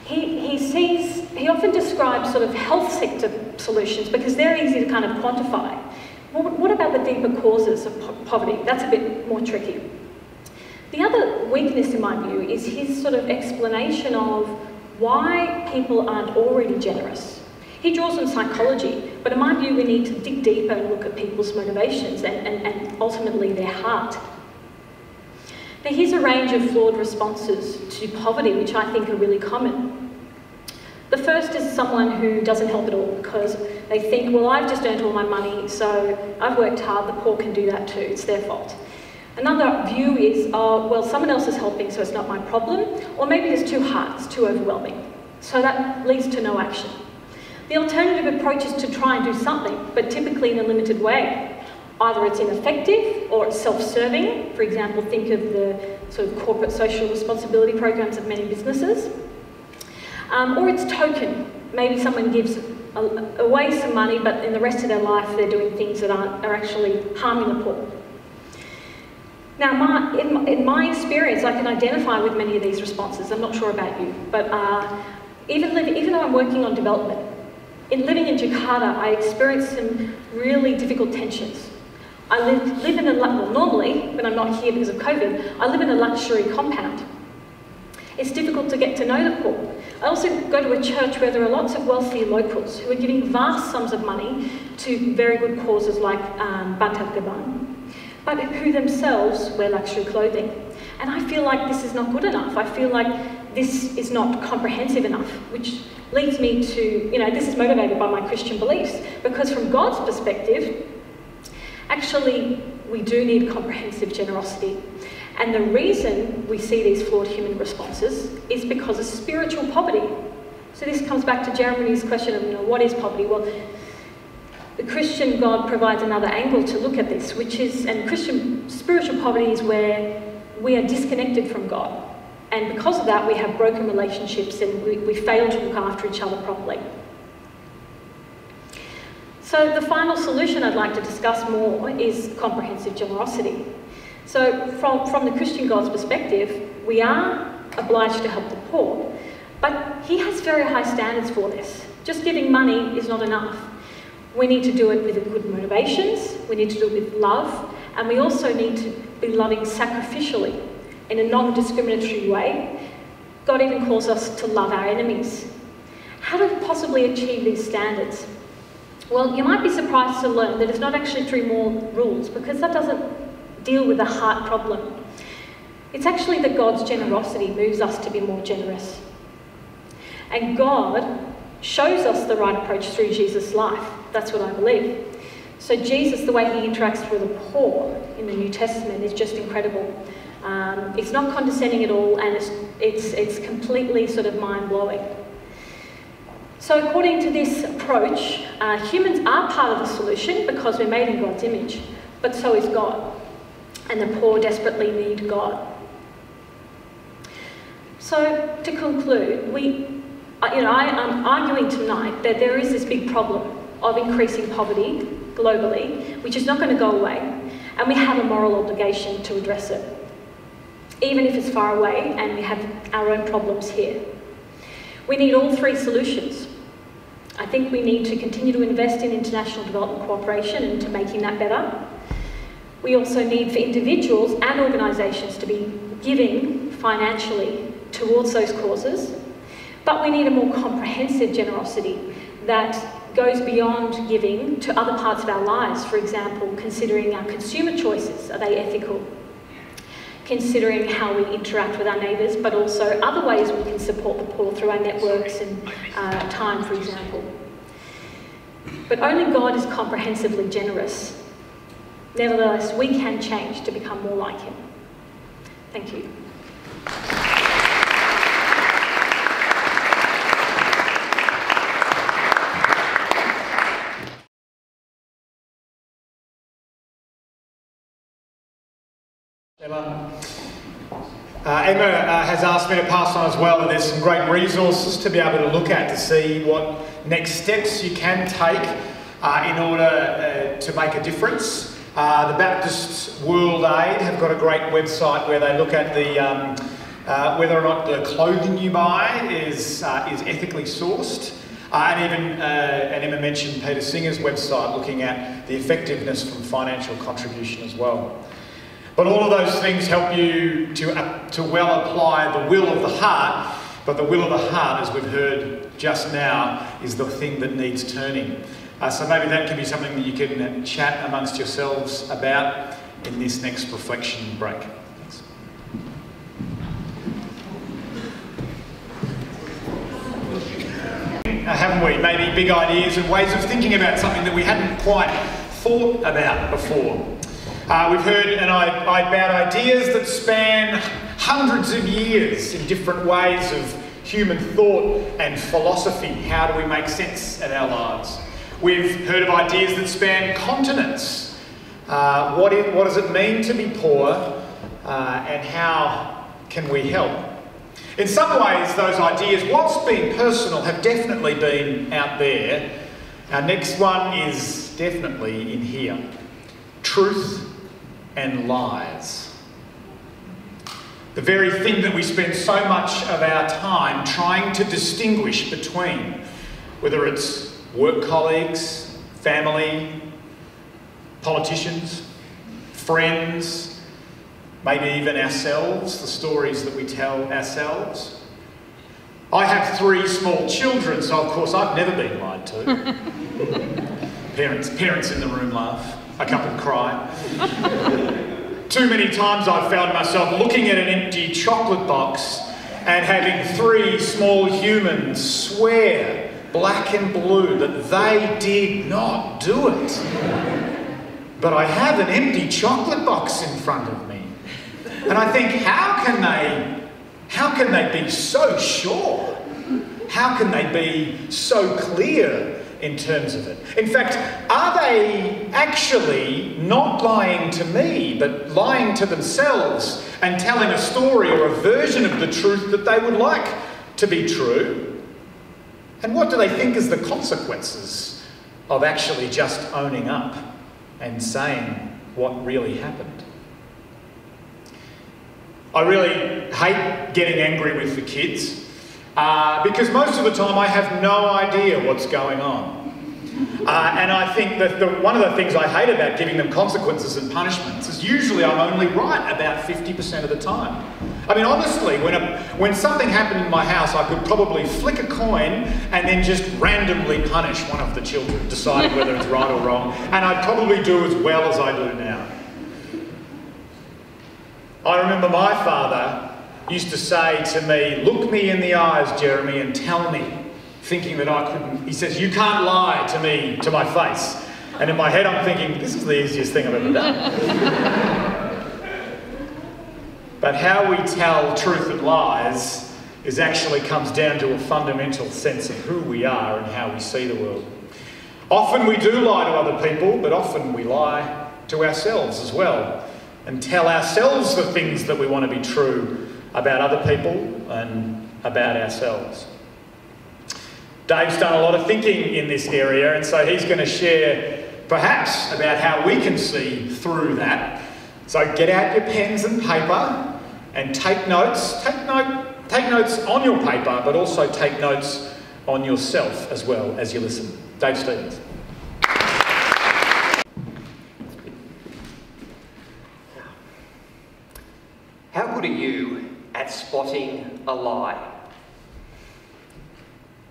He often describes sort of health sector solutions because they're easy to kind of quantify. Well, what about the deeper causes of poverty? That's a bit more tricky. The other weakness, in my view, is his sort of explanation of why people aren't already generous. He draws on psychology, but in my view, we need to dig deeper and look at people's motivations and ultimately their heart. Now, here's a range of flawed responses to poverty, which I think are really common. The first is someone who doesn't help at all because they think, well, I've just earned all my money, so I've worked hard, the poor can do that too, it's their fault. Another view is, well, someone else is helping, so it's not my problem, or maybe it's too hard, it's too overwhelming. So that leads to no action. The alternative approach is to try and do something, but typically in a limited way. Either it's ineffective or it's self-serving. For example, think of the sort of corporate social responsibility programs of many businesses. Or it's token. Maybe someone gives away some money, but in the rest of their life they're doing things that are actually harming the poor. Now, in my experience, I can identify with many of these responses. I'm not sure about you, but even though I'm working on development, living in Jakarta, I experienced some really difficult tensions. I live in normally, when I'm not here because of COVID, I live in a luxury compound. It's difficult to get to know the poor. I also go to a church where there are lots of wealthy locals who are giving vast sums of money to very good causes like Bantar, but who themselves wear luxury clothing. And I feel like this is not good enough. I feel like this is not comprehensive enough, which leads me to, this is motivated by my Christian beliefs, because from God's perspective, actually, we do need comprehensive generosity. And the reason we see these flawed human responses is because of spiritual poverty. So this comes back to Jeremy's question of, what is poverty? Well, the Christian God provides another angle to look at this, which is, and Christian spiritual poverty is where we are disconnected from God. And because of that, we have broken relationships and we fail to look after each other properly. So the final solution I'd like to discuss more is comprehensive generosity. So from the Christian God's perspective, we are obliged to help the poor, but he has very high standards for this. Just giving money is not enough. We need to do it with good motivations, we need to do it with love, and we also need to be loving sacrificially in a non-discriminatory way. God even calls us to love our enemies. How to possibly achieve these standards? Well, you might be surprised to learn that it's not actually 3 more rules, because that doesn't deal with the heart problem. It's actually that God's generosity moves us to be more generous. And God shows us the right approach through Jesus' life. That's what I believe. So Jesus, the way he interacts with the poor in the New Testament is just incredible. It's not condescending at all, and it's completely sort of mind-blowing. So according to this approach, humans are part of the solution because we're made in God's image, but so is God. And the poor desperately need God. So to conclude, I'm arguing tonight that there is this big problem of increasing poverty globally, which is not going to go away, and we have a moral obligation to address it, even if it's far away and we have our own problems here. We need all 3 solutions. I think we need to continue to invest in international development cooperation and to making that better. We also need for individuals and organisations to be giving financially towards those causes, but we need a more comprehensive generosity that goes beyond giving to other parts of our lives. For example, considering our consumer choices, are they ethical? Considering how we interact with our neighbours, but also other ways we can support the poor through our networks and time, for example. But only God is comprehensively generous. Nevertheless, we can change to become more like him. Thank you. Emma has asked me to pass on as well that there's some great resources to be able to look at to see what next steps you can take in order to make a difference. The Baptist World Aid have got a great website where they look at the whether or not the clothing you buy is ethically sourced. And even, and Emma mentioned Peter Singer's website looking at the effectiveness from financial contribution as well. But all of those things help you to well apply the will of the heart, but the will of the heart, as we've heard just now, is the thing that needs turning. So maybe that can be something that you can chat amongst yourselves about in this next reflection break. Thanks. Haven't we? Maybe big ideas and ways of thinking about something that we hadn't quite thought about before. We've heard about ideas that span hundreds of years in different ways of human thought and philosophy. How do we make sense of our lives? We've heard of ideas that span continents. What does it mean to be poor, and how can we help? In some ways, those ideas, whilst being personal, have definitely been out there. Our next one is definitely in here. Truth and lies. The very thing that we spend so much of our time trying to distinguish between, whether it's work colleagues, family, politicians, friends, maybe even ourselves, the stories that we tell ourselves. I have 3 small children, so of course I've never been lied to. Parents in the room laugh. A couple cry. Too many times I've found myself looking at an empty chocolate box and having 3 small humans swear black and blue that they did not do it. But I have an empty chocolate box in front of me. And I think, how can they be so sure? How can they be so clear in terms of it? In fact, are they actually not lying to me, but lying to themselves and telling a story or a version of the truth that they would like to be true? And what do they think is the consequences of actually just owning up and saying what really happened? I really hate getting angry with the kids because most of the time I have no idea what's going on. And I think that one of the things I hate about giving them consequences and punishments is usually I'm only right about 50% of the time. I mean, honestly, when something happened in my house, I could probably flick a coin and then just randomly punish one of the children, deciding whether it's right or wrong, and I'd probably do as well as I do now. I remember my father used to say to me, "Look me in the eyes, Jeremy, and tell me," thinking that I couldn't. He says, "You can't lie to me, to my face." And in my head I'm thinking, this is the easiest thing I've ever done. But how we tell truth and lies actually comes down to a fundamental sense of who we are and how we see the world. Often we do lie to other people, but often we lie to ourselves as well, and tell ourselves the things that we want to be true about other people and about ourselves. Dave's done a lot of thinking in this area, and so he's going to share perhaps about how we can see through that. So get out your pens and paper and take notes. Take notes on your paper, but also take notes on yourself as well as you listen. Dave Stevens. How good are you at spotting a lie?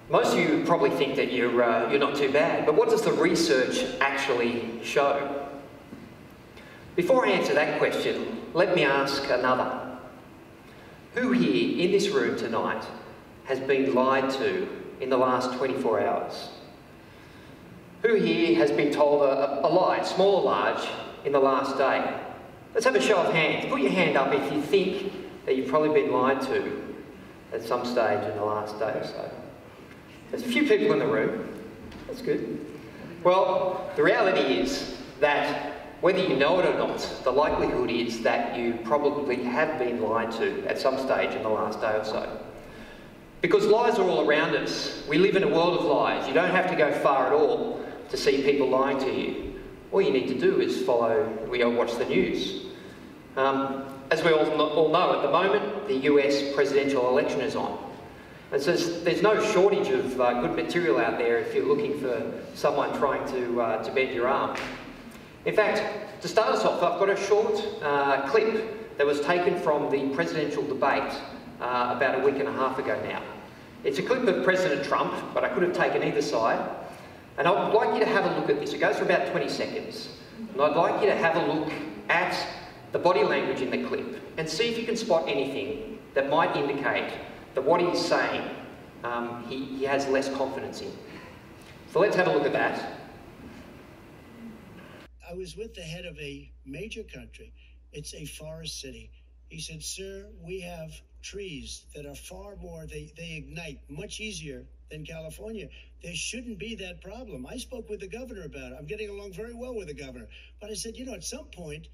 Most of you probably think that you're not too bad, but what does the research actually show? Before I answer that question, let me ask another. Who here in this room tonight has been lied to in the last 24 hours? Who here has been told a lie, small or large, in the last day? Let's have a show of hands. Put your hand up if you think that you've probably been lied to at some stage in the last day or so. There's a few people in the room. That's good. Well, the reality is that whether you know it or not, the likelihood is that you probably have been lied to at some stage in the last day or so. Because lies are all around us. We live in a world of lies. You don't have to go far at all to see people lying to you. All you need to do is watch the news. As we all know, at the moment, the US presidential election is on. And so there's no shortage of good material out there if you're looking for someone trying to bend your arm. In fact, to start us off, I've got a short clip that was taken from the presidential debate about a week and a half ago now. It's a clip of President Trump, but I could have taken either side. And I'd like you to have a look at this. It goes for about 20 seconds. And I'd like you to have a look at the body language in the clip and see if you can spot anything that might indicate that what he's saying he has less confidence in. So let's have a look at that. I was with the head of a major country. It's a forest city. He said, "Sir, we have trees that are far more, they ignite much easier than California. There shouldn't be that problem." I spoke with the governor about it. I'm getting along very well with the governor. But I said, at some point,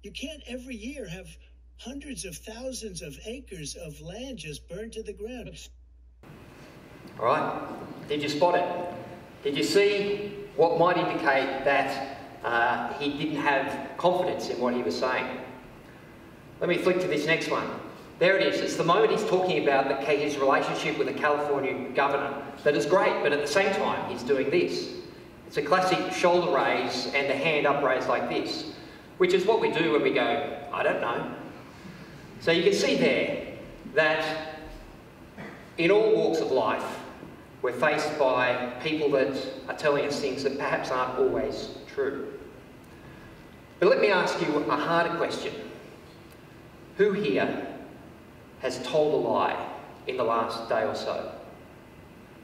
you can't every year have hundreds of thousands of acres of land just burned to the ground. All right. Did you spot it? Did you see what might indicate that he didn't have confidence in what he was saying? Let me flick to this next one. There it is. It's the moment he's talking about his relationship with the California governor. That is great, but at the same time, he's doing this. It's a classic shoulder raise and a hand upraise like this, which is what we do when we go, "I don't know." So you can see there that in all walks of life, we're faced by people that are telling us things that perhaps aren't always true. But let me ask you a harder question. Who here has told a lie in the last day or so?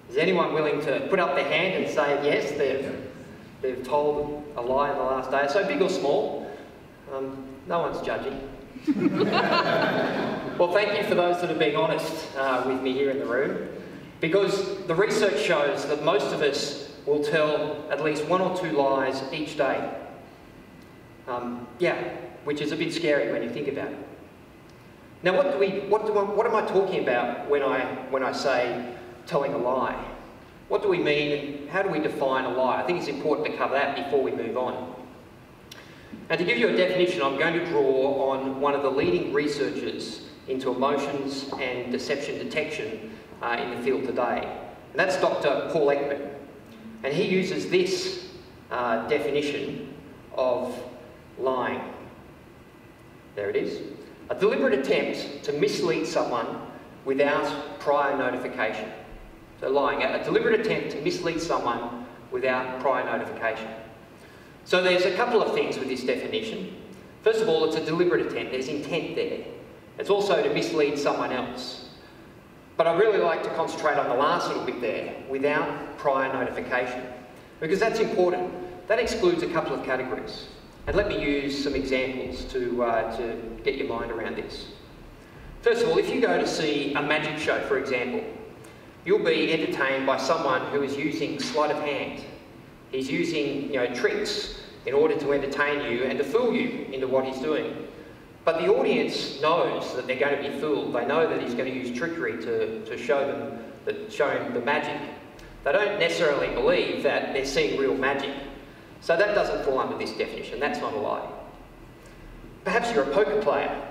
Is anyone willing to put up their hand and say yes, they've told a lie in the last day? So big or small? No one's judging. Well, thank you for those that have been honest with me here in the room, because the research shows that most of us will tell at least 1 or 2 lies each day. Which is a bit scary when you think about it. Now, what am I talking about when I say telling a lie? What do we mean? How do we define a lie? I think it's important to cover that before we move on. And to give you a definition, I'm going to draw on one of the leading researchers into emotions and deception detection in the field today. And that's Dr. Paul Ekman. And he uses this definition of lying. There it is. A deliberate attempt to mislead someone without prior notification. So lying, a deliberate attempt to mislead someone without prior notification. So there's a couple of things with this definition. First of all, it's a deliberate attempt. There's intent there. It's also to mislead someone else. But I really like to concentrate on the last little bit there, without prior notification, because that's important. That excludes a couple of categories. And let me use some examples to get your mind around this. First of all, if you go to see a magic show, for example, you'll be entertained by someone who is using sleight of hand. He's using, tricks in order to entertain you and to fool you into what he's doing. But the audience knows that they're going to be fooled. They know that he's going to use trickery to show them the magic. They don't necessarily believe that they're seeing real magic. So that doesn't fall under this definition. That's not a lie. Perhaps you're a poker player.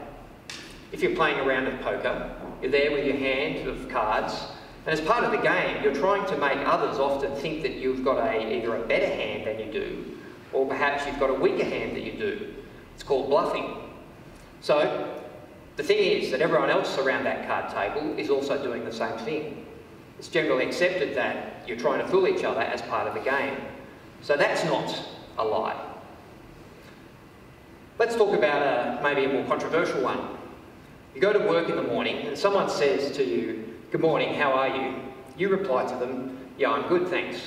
If you're playing a round of poker, you're there with your hand of cards, and as part of the game, you're trying to make others often think that you've got either a better hand than you do, or perhaps you've got a weaker hand than you do. It's called bluffing. So the thing is that everyone else around that card table is also doing the same thing. It's generally accepted that you're trying to fool each other as part of the game. So that's not a lie. Let's talk about maybe a more controversial one. You go to work in the morning and someone says to you, "Good morning, how are you?" You reply to them, "Yeah, I'm good, thanks."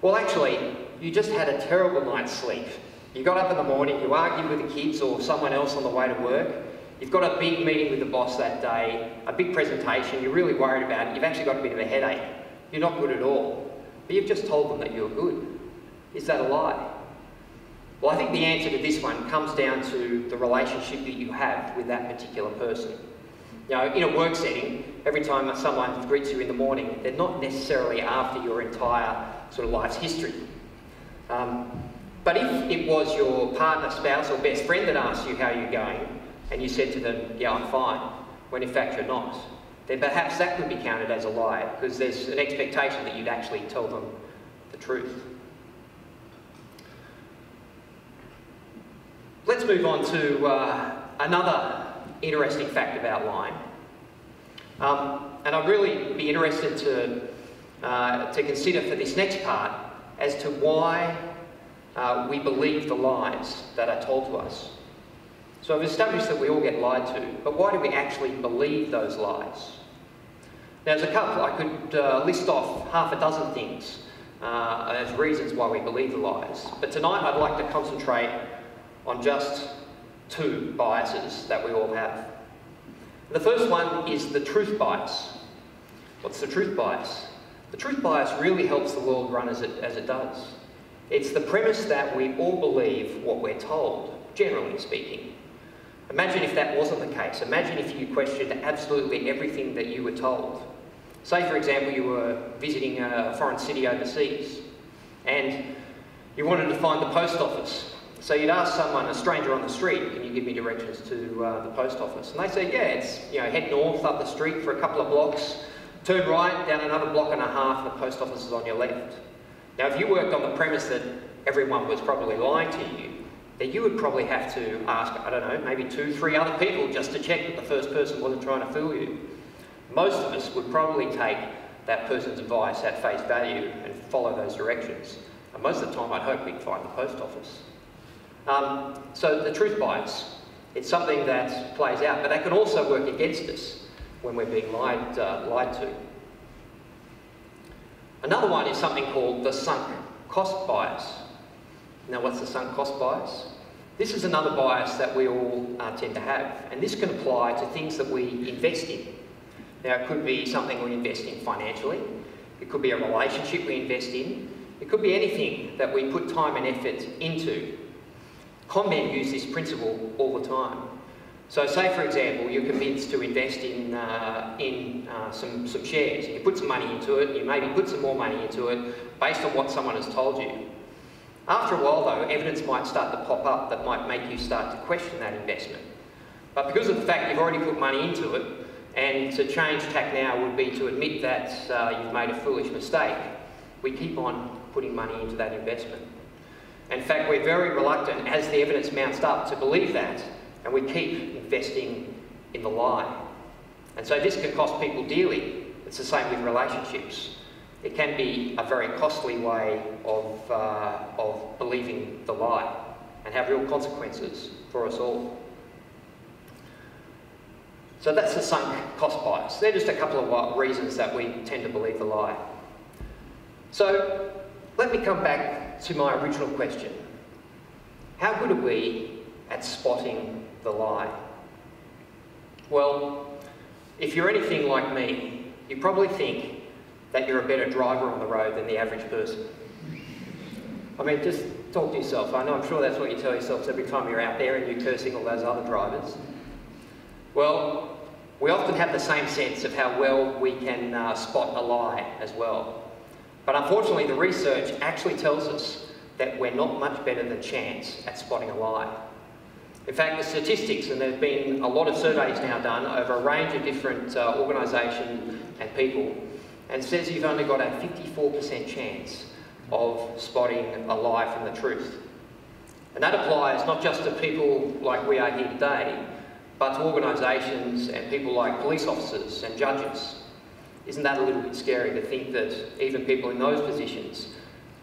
Well, actually, you just had a terrible night's sleep. You got up in the morning, you argued with the kids or someone else on the way to work. You've got a big meeting with the boss that day, a big presentation, you're really worried about it, you've actually got a bit of a headache. You're not good at all. But you've just told them that you're good. Is that a lie? Well, I think the answer to this one comes down to the relationship that you have with that particular person. In a work setting, every time someone greets you in the morning, they're not necessarily after your entire sort of life's history. But if it was your partner, spouse or best friend that asked you how you're going, and you said to them, "Yeah, I'm fine," when in fact you're not, then perhaps that could be counted as a lie, because there's an expectation that you'd actually tell them the truth. Let's move on to another interesting fact about lying. And I'd really be interested to consider for this next part as to why we believe the lies that are told to us. So I've established that we all get lied to, but why do we actually believe those lies? Now, there's a couple. I could list off half a dozen things as reasons why we believe the lies. But tonight I'd like to concentrate on just 2 biases that we all have. The first one is the truth bias. What's the truth bias? The truth bias really helps the world run as it does. It's the premise that we all believe what we're told, generally speaking. Imagine if that wasn't the case. Imagine if you questioned absolutely everything that you were told. Say, for example, you were visiting a foreign city overseas and you wanted to find the post office. So you'd ask someone, a stranger on the street, "Can you give me directions to the post office?" And they say, "Yeah, it's, head north up the street for a couple of blocks, turn right, down another block and a half, and the post office is on your left." Now, if you worked on the premise that everyone was probably lying to you, then you would probably have to ask, I don't know, maybe 2, 3 other people just to check that the first person wasn't trying to fool you. Most of us would probably take that person's advice at face value and follow those directions. And most of the time, I'd hope we'd find the post office. So the truth bias, it's something that plays out, but that can also work against us. when we're being lied to. Another one is something called the sunk cost bias. Now, what's the sunk cost bias? This is another bias that we all tend to have, and this can apply to things that we invest in. Now, it could be something we invest in financially, it could be a relationship we invest in, it could be anything that we put time and effort into. Con men use this principle all the time. So say, for example, you're convinced to invest in some shares. You put some money into it, you maybe put some more money into it based on what someone has told you. After a while, though, evidence might start to pop up that might make you start to question that investment. But because of the fact you've already put money into it, and to change tack now would be to admit that you've made a foolish mistake, we keep on putting money into that investment. In fact, we're very reluctant, as the evidence mounts up, to believe that, and we keep investing in the lie. And so this can cost people dearly. It's the same with relationships. It can be a very costly way of believing the lie and have real consequences for us all. So that's the sunk cost bias. They're just a couple of reasons that we tend to believe the lie. So let me come back to my original question. How good are we at spotting the lie? Well, if you're anything like me, you probably think that you're a better driver on the road than the average person. I mean, just talk to yourself. I know, I'm sure that's what you tell yourselves every time you're out there and you're cursing all those other drivers. Well, we often have the same sense of how well we can spot a lie as well. But unfortunately, the research actually tells us that we're not much better than chance at spotting a lie. In fact, the statistics, and there have been a lot of surveys now done over a range of different organisations and people, and says you've only got a 54% chance of spotting a lie from the truth. And that applies not just to people like we are here today, but to organisations and people like police officers and judges. Isn't that a little bit scary to think that even people in those positions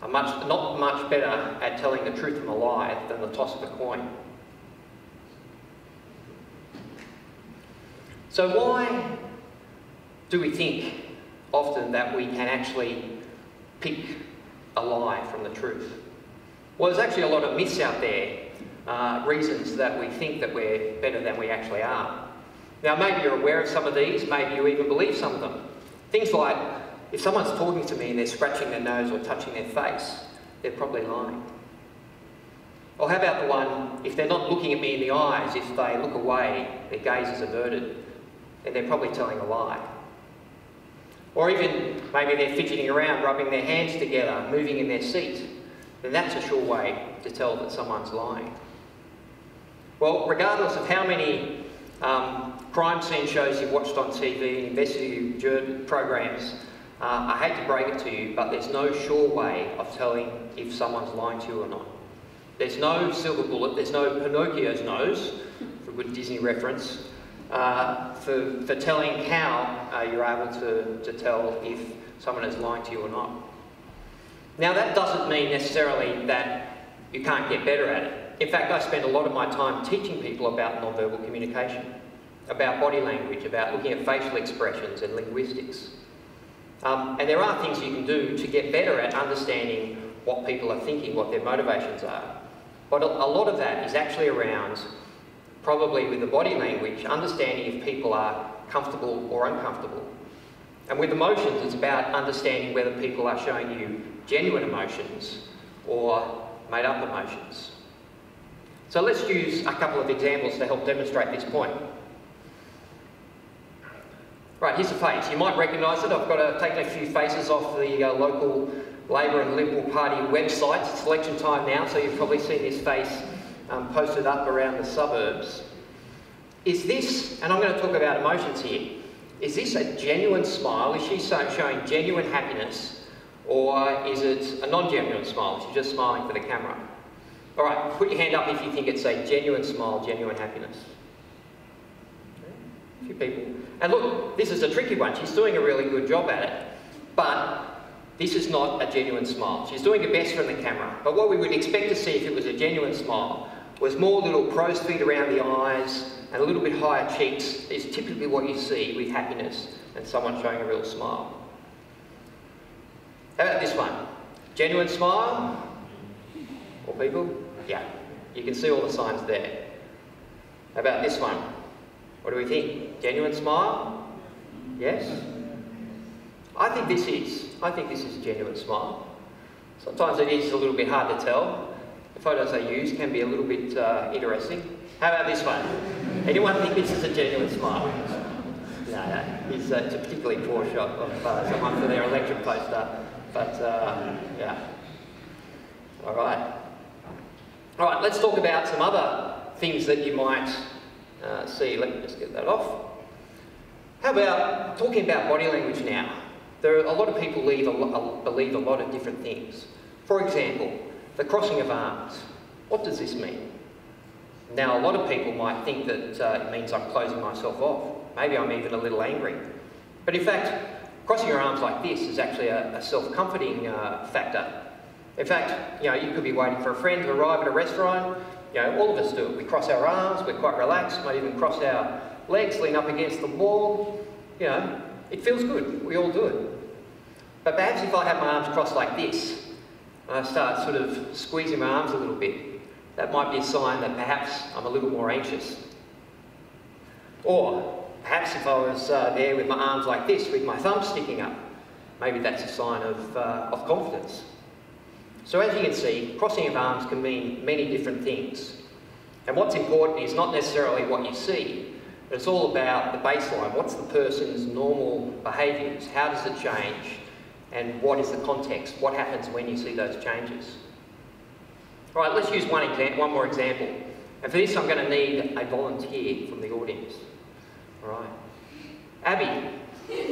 are not much better at telling the truth from a lie than the toss of a coin? So why do we think often that we can actually pick a lie from the truth? Well, there's actually a lot of myths out there, reasons that we think that we're better than we actually are. Now, maybe you're aware of some of these, maybe you even believe some of them. Things like, if someone's talking to me and they're scratching their nose or touching their face, they're probably lying. Or how about the one, if they're not looking at me in the eyes, if they look away, their gaze is averted, then they're probably telling a lie. Or even, maybe they're fidgeting around, rubbing their hands together, moving in their seat, then that's a sure way to tell that someone's lying. Well, regardless of how many crime scene shows you've watched on TV and investigative programs, I hate to break it to you, but there's no sure way of telling if someone's lying to you or not. There's no silver bullet, there's no Pinocchio's nose, for a good Disney reference, for telling how you're able to tell if someone is lying to you or not. Now, that doesn't mean necessarily that you can't get better at it. In fact, I spend a lot of my time teaching people about non-verbal communication, about body language, about looking at facial expressions and linguistics. And there are things you can do to get better at understanding what people are thinking, what their motivations are. But a lot of that is actually around, probably with the body language, understanding if people are comfortable or uncomfortable. And with emotions, it's about understanding whether people are showing you genuine emotions or made-up emotions. So let's use a couple of examples to help demonstrate this point. Right, here's a face. You might recognise it. I've taken a few faces off the local Labor and Liberal Party websites. It's election time now, so you've probably seen this face posted up around the suburbs. Is this, and I'm going to talk about emotions here, is this a genuine smile? Is she showing genuine happiness? Or is it a non-genuine smile? She's just smiling for the camera. All right, put your hand up if you think it's a genuine smile, genuine happiness. A few people. And look, this is a tricky one. She's doing a really good job at it. But this is not a genuine smile. She's doing her best from the camera. But what we would expect to see if it was a genuine smile was more little crow's feet around the eyes, and a little bit higher cheeks is typically what you see with happiness and someone showing a real smile. How about this one? Genuine smile? All people? Yeah. You can see all the signs there. How about this one? What do we think? Genuine smile? Yes? I think this is a genuine smile. Sometimes it is a little bit hard to tell. The photos I use can be a little bit interesting. How about this one? Anyone think this is a genuine smile? No. It's a particularly poor shot of someone for their election poster. But, yeah. All right, let's talk about some other things that you might see. Let me just get that off. How about talking about body language now? There are a lot of people believe a lot of different things. For example, the crossing of arms. What does this mean? Now, a lot of people might think that it means I'm closing myself off. Maybe I'm even a little angry. But in fact, crossing your arms like this is actually a self-comforting factor. In fact, you could be waiting for a friend to arrive at a restaurant. All of us do it. We cross our arms, we're quite relaxed, might even cross our legs, lean up against the wall. It feels good. We all do it. But perhaps if I have my arms crossed like this, and I start sort of squeezing my arms a little bit, that might be a sign that perhaps I'm a little more anxious. Or perhaps if I was there with my arms like this, with my thumbs sticking up, maybe that's a sign of confidence. So as you can see, crossing of arms can mean many different things. And what's important is not necessarily what you see, but it's all about the baseline. What's the person's normal behaviours? How does it change? And what is the context? What happens when you see those changes? All right, let's use one more example. And for this, I'm going to need a volunteer from the audience. All right. Abby,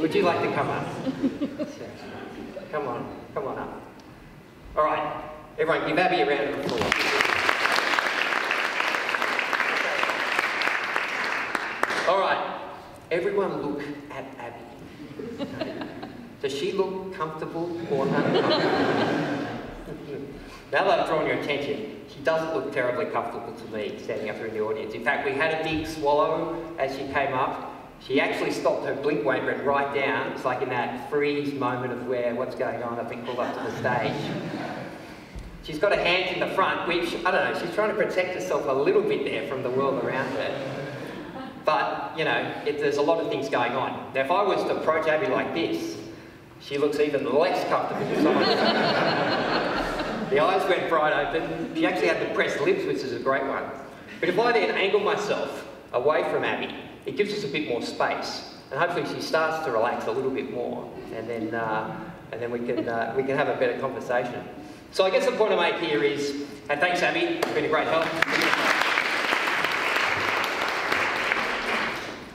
would you like to come up? Come on up. All right, everyone give Abby a round of applause. All right, everyone look at Abby. Does she look comfortable or uncomfortable? Now that I've drawn your attention, she doesn't look terribly comfortable to me standing up here in the audience. In fact, we had a big swallow as she came up. She actually stopped, her blink went right down. It's like in that freeze moment of what's going on, I've been called up to the stage. She's got her hands in the front, which, I don't know, she's trying to protect herself a little bit there from the world around her. But, there's a lot of things going on. Now, if I was to approach Abby like this, she looks even less comfortable than someone. The eyes went bright open. She actually had the pressed lips, which is a great one. But if I then angle myself away from Abby, it gives us a bit more space, and hopefully she starts to relax a little bit more, and then we can have a better conversation. So I guess the point I make here is, and thanks Abby, it's been a great help.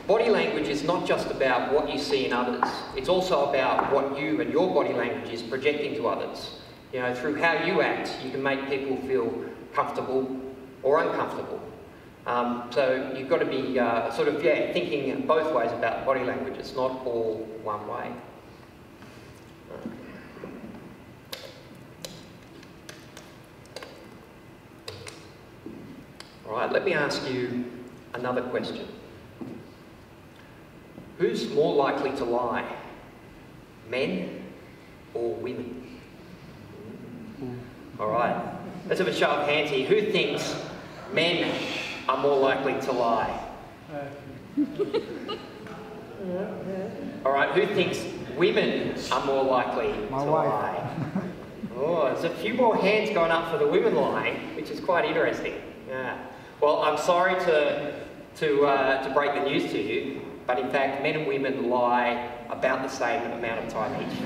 Body language is not just about what you see in others. It's also about what you and your body language is projecting to others. Through how you act, you can make people feel comfortable or uncomfortable. So you've got to be thinking both ways about body language. It's not all one way. All right, let me ask you another question. Who's more likely to lie, men or women? All right, let's have a show of hands here. Who thinks men are more likely to lie? All right, who thinks women are more likely to lie? Oh, there's a few more hands going up for the women lying, which is quite interesting. Yeah. Well, I'm sorry to break the news to you, but in fact, men and women lie about the same amount of time each.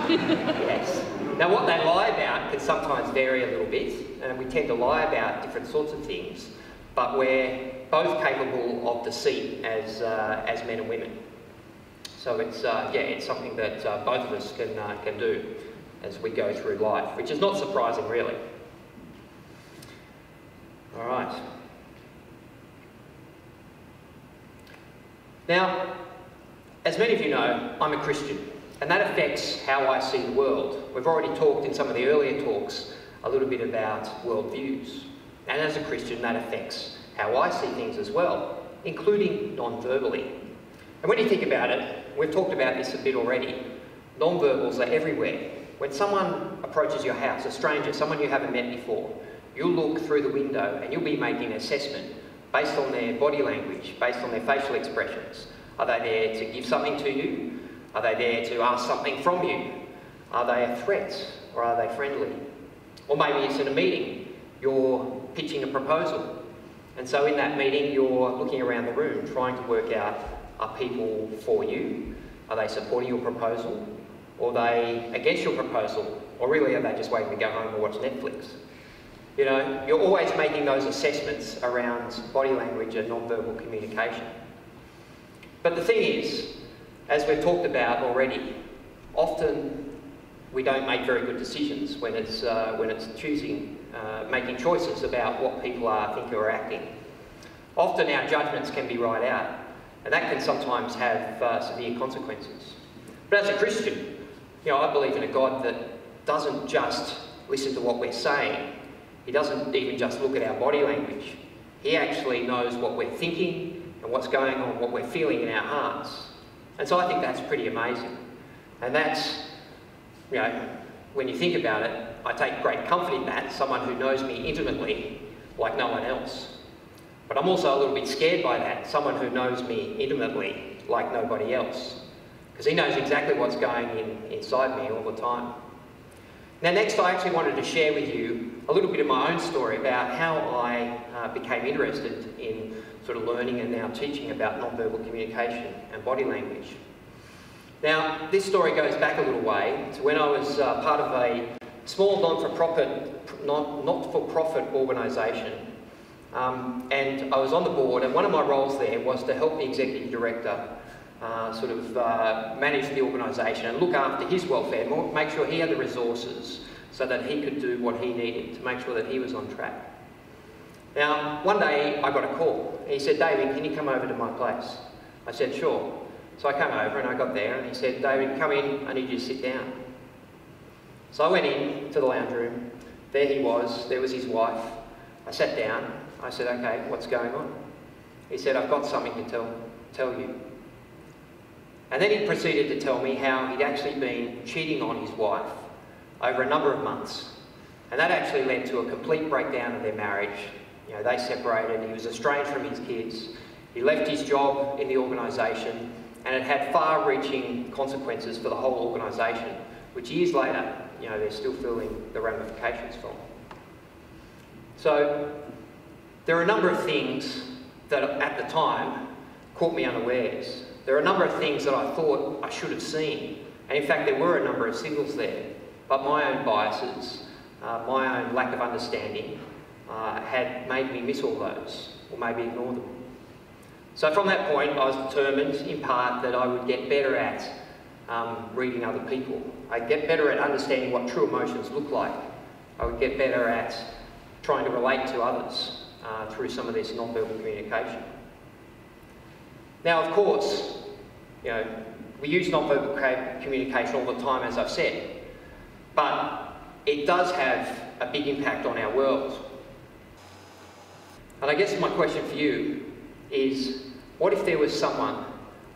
Yes. Now, what they lie about can sometimes vary a little bit, and we tend to lie about different sorts of things, but we're both capable of deceit as men and women. So it's something that both of us can do as we go through life, which is not surprising, really. All right. Now, as many of you know, I'm a Christian, and that affects how I see the world. We've already talked in some of the earlier talks a little bit about worldviews, and as a Christian, that affects how I see things as well. including non-verbally. And when you think about it, we've talked about this a bit already, non-verbals are everywhere. When someone approaches your house, a stranger, someone you haven't met before, you'll look through the window and you'll be making an assessment based on their body language, based on their facial expressions. Are they there to give something to you? Are they there to ask something from you? Are they a threat or are they friendly? Or maybe it's in a meeting, you're pitching a proposal. And so in that meeting, you're looking around the room trying to work out, are people for you? Are they supporting your proposal? Or are they against your proposal? Or really are they just waiting to go home or watch Netflix? You know, you're always making those assessments around body language and non-verbal communication. But the thing is, as we've talked about already, often we don't make very good decisions when it's making choices about what people are thinking or acting. Often our judgments can be right out, and that can sometimes have severe consequences. But as a Christian, you know, I believe in a God that doesn't just listen to what we're saying. He doesn't even just look at our body language. He actually knows what we're thinking and what's going on, what we're feeling in our hearts. And so I think that's pretty amazing. And that's, you know, when you think about it, I take great comfort in that, someone who knows me intimately like no one else. But I'm also a little bit scared by that, someone who knows me intimately like nobody else. Because he knows exactly what's going inside me all the time. Now next, I actually wanted to share with you a little bit of my own story about how I became interested in sort of learning and now teaching about non-verbal communication and body language. Now, this story goes back a little way to when I was part of a small not-for-profit organisation. And I was on the board, and one of my roles there was to help the executive director manage the organisation and look after his welfare, make sure he had the resources so that he could do what he needed to make sure that he was on track. Now, one day I got a call. He said, "David, can you come over to my place?" I said, "Sure." So I came over and I got there and he said, "David, come in, I need you to sit down." So I went in to the lounge room. There he was, there was his wife. I sat down. I said, "Okay, what's going on?" He said, "I've got something to tell you." And then he proceeded to tell me how he'd actually been cheating on his wife over a number of months. And that actually led to a complete breakdown of their marriage. You know, they separated, he was estranged from his kids, he left his job in the organisation, and it had far-reaching consequences for the whole organisation, which years later, you know, they're still feeling the ramifications from. So, there are a number of things that at the time caught me unawares. There are a number of things that I thought I should have seen, and in fact there were a number of signals there, but my own biases, my own lack of understanding had made me miss all those, or maybe ignore them. So from that point I was determined, in part, that I would get better at reading other people. I'd get better at understanding what true emotions look like. I would get better at trying to relate to others through some of this non-verbal communication. Now, of course, you know, we use non-verbal communication all the time, as I've said, but it does have a big impact on our world. And I guess my question for you is, what if there was someone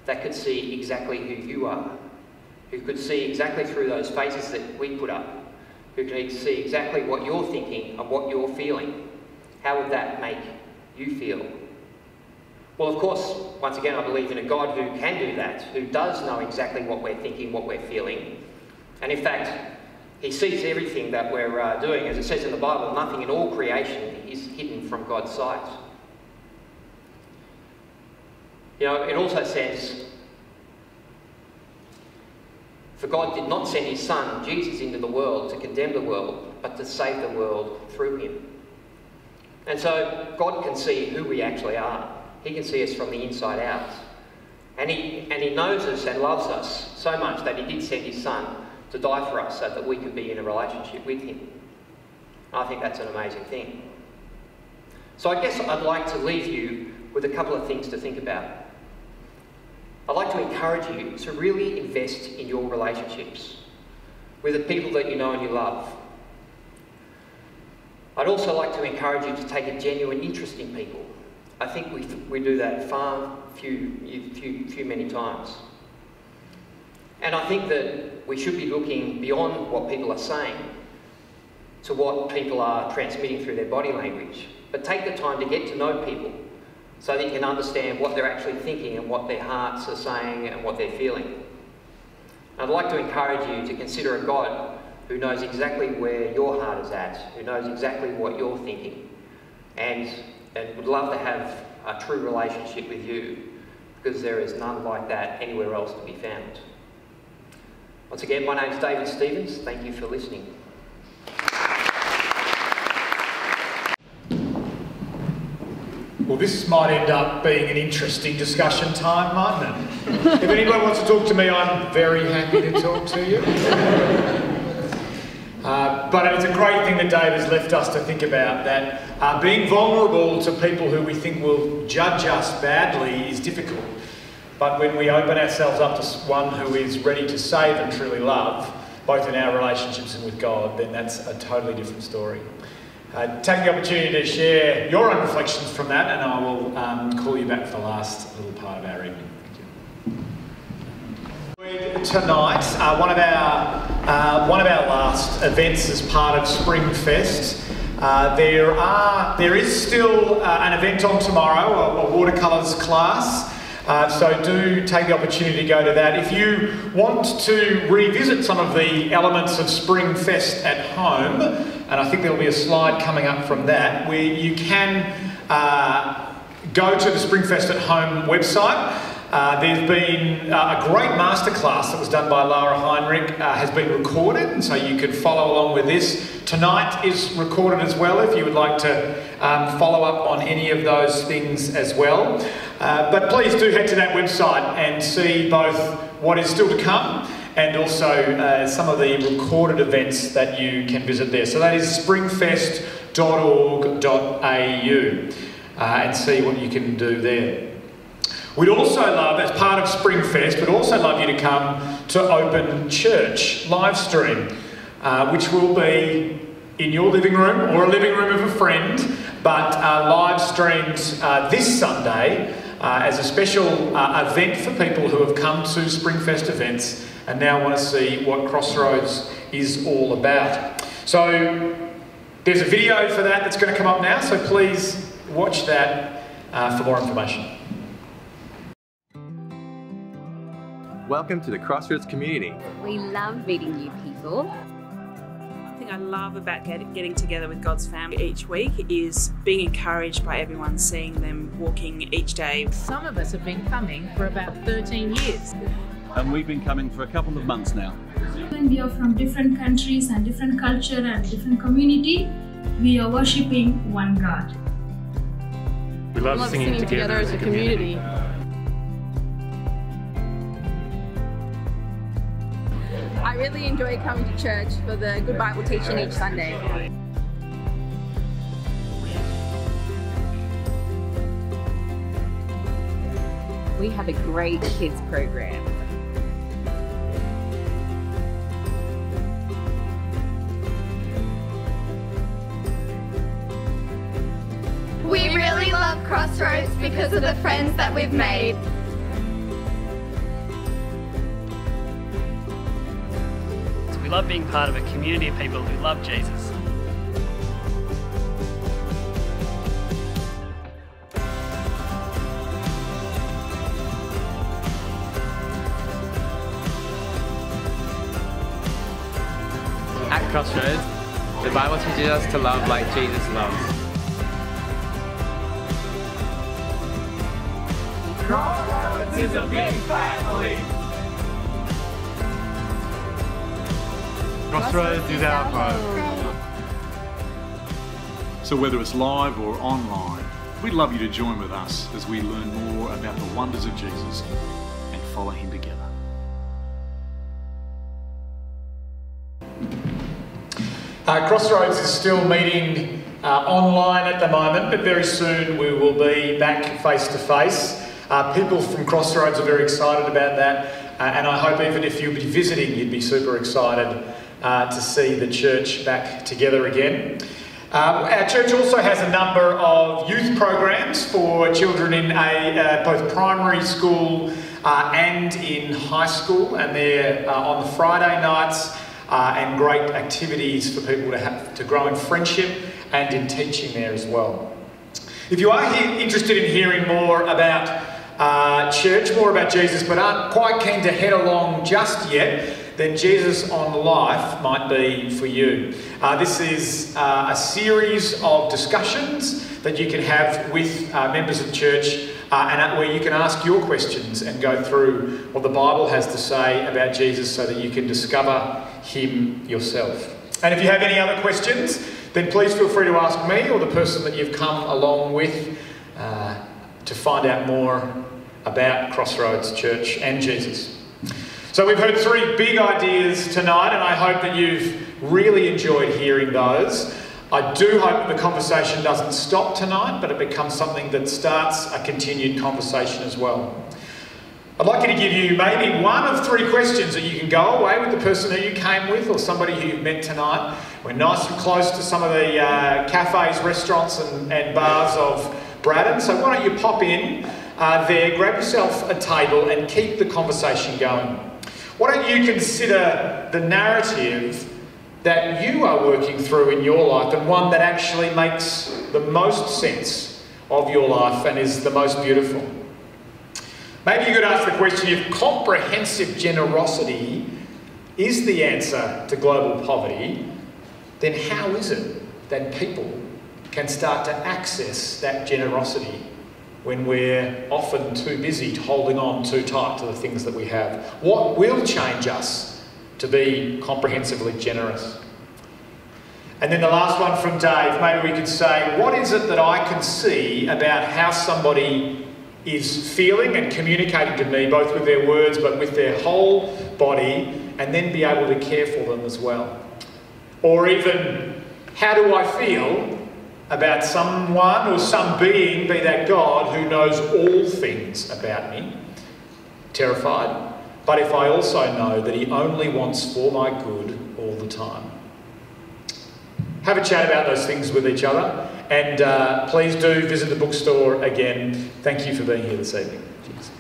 that could see exactly who you are, who could see exactly through those faces that we put up, who could see exactly what you're thinking and what you're feeling? How would that make you feel? Well, of course, once again, I believe in a God who can do that, who does know exactly what we're thinking, what we're feeling. And in fact, he sees everything that we're doing. As it says in the Bible, nothing in all creation is hidden from God's sight. You know, it also says, "For God did not send his Son, Jesus, into the world to condemn the world, but to save the world through him." And so God can see who we actually are. He can see us from the inside out. And he knows us and loves us so much that he did send his Son to die for us so that we could be in a relationship with him. I think that's an amazing thing. So I guess I'd like to leave you with a couple of things to think about. I'd like to encourage you to really invest in your relationships with the people that you know and you love. I'd also like to encourage you to take a genuine interest in people I think we do that many times. And I think that we should be looking beyond what people are saying to what people are transmitting through their body language. But take the time to get to know people so that you can understand what they're actually thinking and what their hearts are saying and what they're feeling. I'd like to encourage you to consider a God who knows exactly where your heart is at, who knows exactly what you're thinking, and would love to have a true relationship with you, because there is none like that anywhere else to be found. Once again, my name's David Stevens. Thank you for listening. Well, this might end up being an interesting discussion time, mightn't it? If anyone wants to talk to me, I'm very happy to talk to you. But it's a great thing that Dave has left us to think about, that being vulnerable to people who we think will judge us badly is difficult. But when we open ourselves up to one who is ready to save and truly love, both in our relationships and with God, then that's a totally different story. Take the opportunity to share your own reflections from that, and I will call you back for the last little part of our evening. Thank you. Tonight, one of our last events as part of Springfest. There is still an event on tomorrow, a watercolours class. So do take the opportunity to go to that. If you want to revisit some of the elements of Springfest at home, and I think there'll be a slide coming up from that, where you can go to the Springfest at Home website. There's been a great masterclass that was done by Lara Heinrich, has been recorded, and so you can follow along with this. Tonight is recorded as well, if you would like to follow up on any of those things as well. But please do head to that website and see both what is still to come and also some of the recorded events that you can visit there. So that is springfest.org.au and see what you can do there. We'd also love, as part of Springfest, we'd also love you to come to Open Church live stream, which will be in your living room or a living room of a friend, but live streamed this Sunday as a special event for people who have come to Springfest events and now want to see what Crossroads is all about. So there's a video for that that's going to come up now, so please watch that for more information. Welcome to the Crossroads community. We love meeting new people. One thing I love about getting together with God's family each week is being encouraged by everyone, seeing them walking each day. Some of us have been coming for about 13 years. And we've been coming for a couple of months now. When we are from different countries and different culture and different community, we are worshipping one God. We love singing together as a community. I really enjoy coming to church for the good Bible teaching each Sunday. We have a great kids program. We really love Crossroads because of the friends that we've made. We love being part of a community of people who love Jesus. At Crossroads, the Bible teaches us to love like Jesus loves. Crossroads is a big family. Crossroads is our home. So whether it's live or online, we'd love you to join with us as we learn more about the wonders of Jesus and follow him together. Crossroads is still meeting online at the moment, but very soon we will be back face to face. People from Crossroads are very excited about that, and I hope even if you'll be visiting, you'd be super excited to see the church back together again. Our church also has a number of youth programs for children in both primary school and in high school, and they're on the Friday nights, and great activities for people to grow in friendship and in teaching there as well. If you are interested in hearing more about church, more about Jesus, but aren't quite keen to head along just yet, then Jesus on Life might be for you. This is a series of discussions that you can have with members of church, and where you can ask your questions and go through what the Bible has to say about Jesus so that you can discover him yourself. And if you have any other questions, then please feel free to ask me or the person that you've come along with to find out more about Crossroads Church and Jesus. So we've heard 3 big ideas tonight, and I hope that you've really enjoyed hearing those. I do hope that the conversation doesn't stop tonight, but it becomes something that starts a continued conversation as well. I'd like you to give you maybe one of 3 questions that you can go away with the person who you came with or somebody who you've met tonight. We're nice and close to some of the cafes, restaurants and bars of Braddon, so why don't you pop in there, grab yourself a table and keep the conversation going. Why don't you consider the narrative that you are working through in your life, and one that actually makes the most sense of your life and is the most beautiful. Maybe you could ask the question, if comprehensive generosity is the answer to global poverty, then how is it that people can start to access that generosity when we're often too busy holding on too tight to the things that we have? What will change us to be comprehensively generous? And then the last one from Dave, maybe we could say, what is it that I can see about how somebody is feeling and communicating to me, both with their words but with their whole body, and then be able to care for them as well? Or even, how do I feel about someone or some being, be that God, who knows all things about me? Terrified. But if I also know that he only wants for my good all the time. Have a chat about those things with each other, and please do visit the bookstore again. Thank you for being here this evening. Cheers.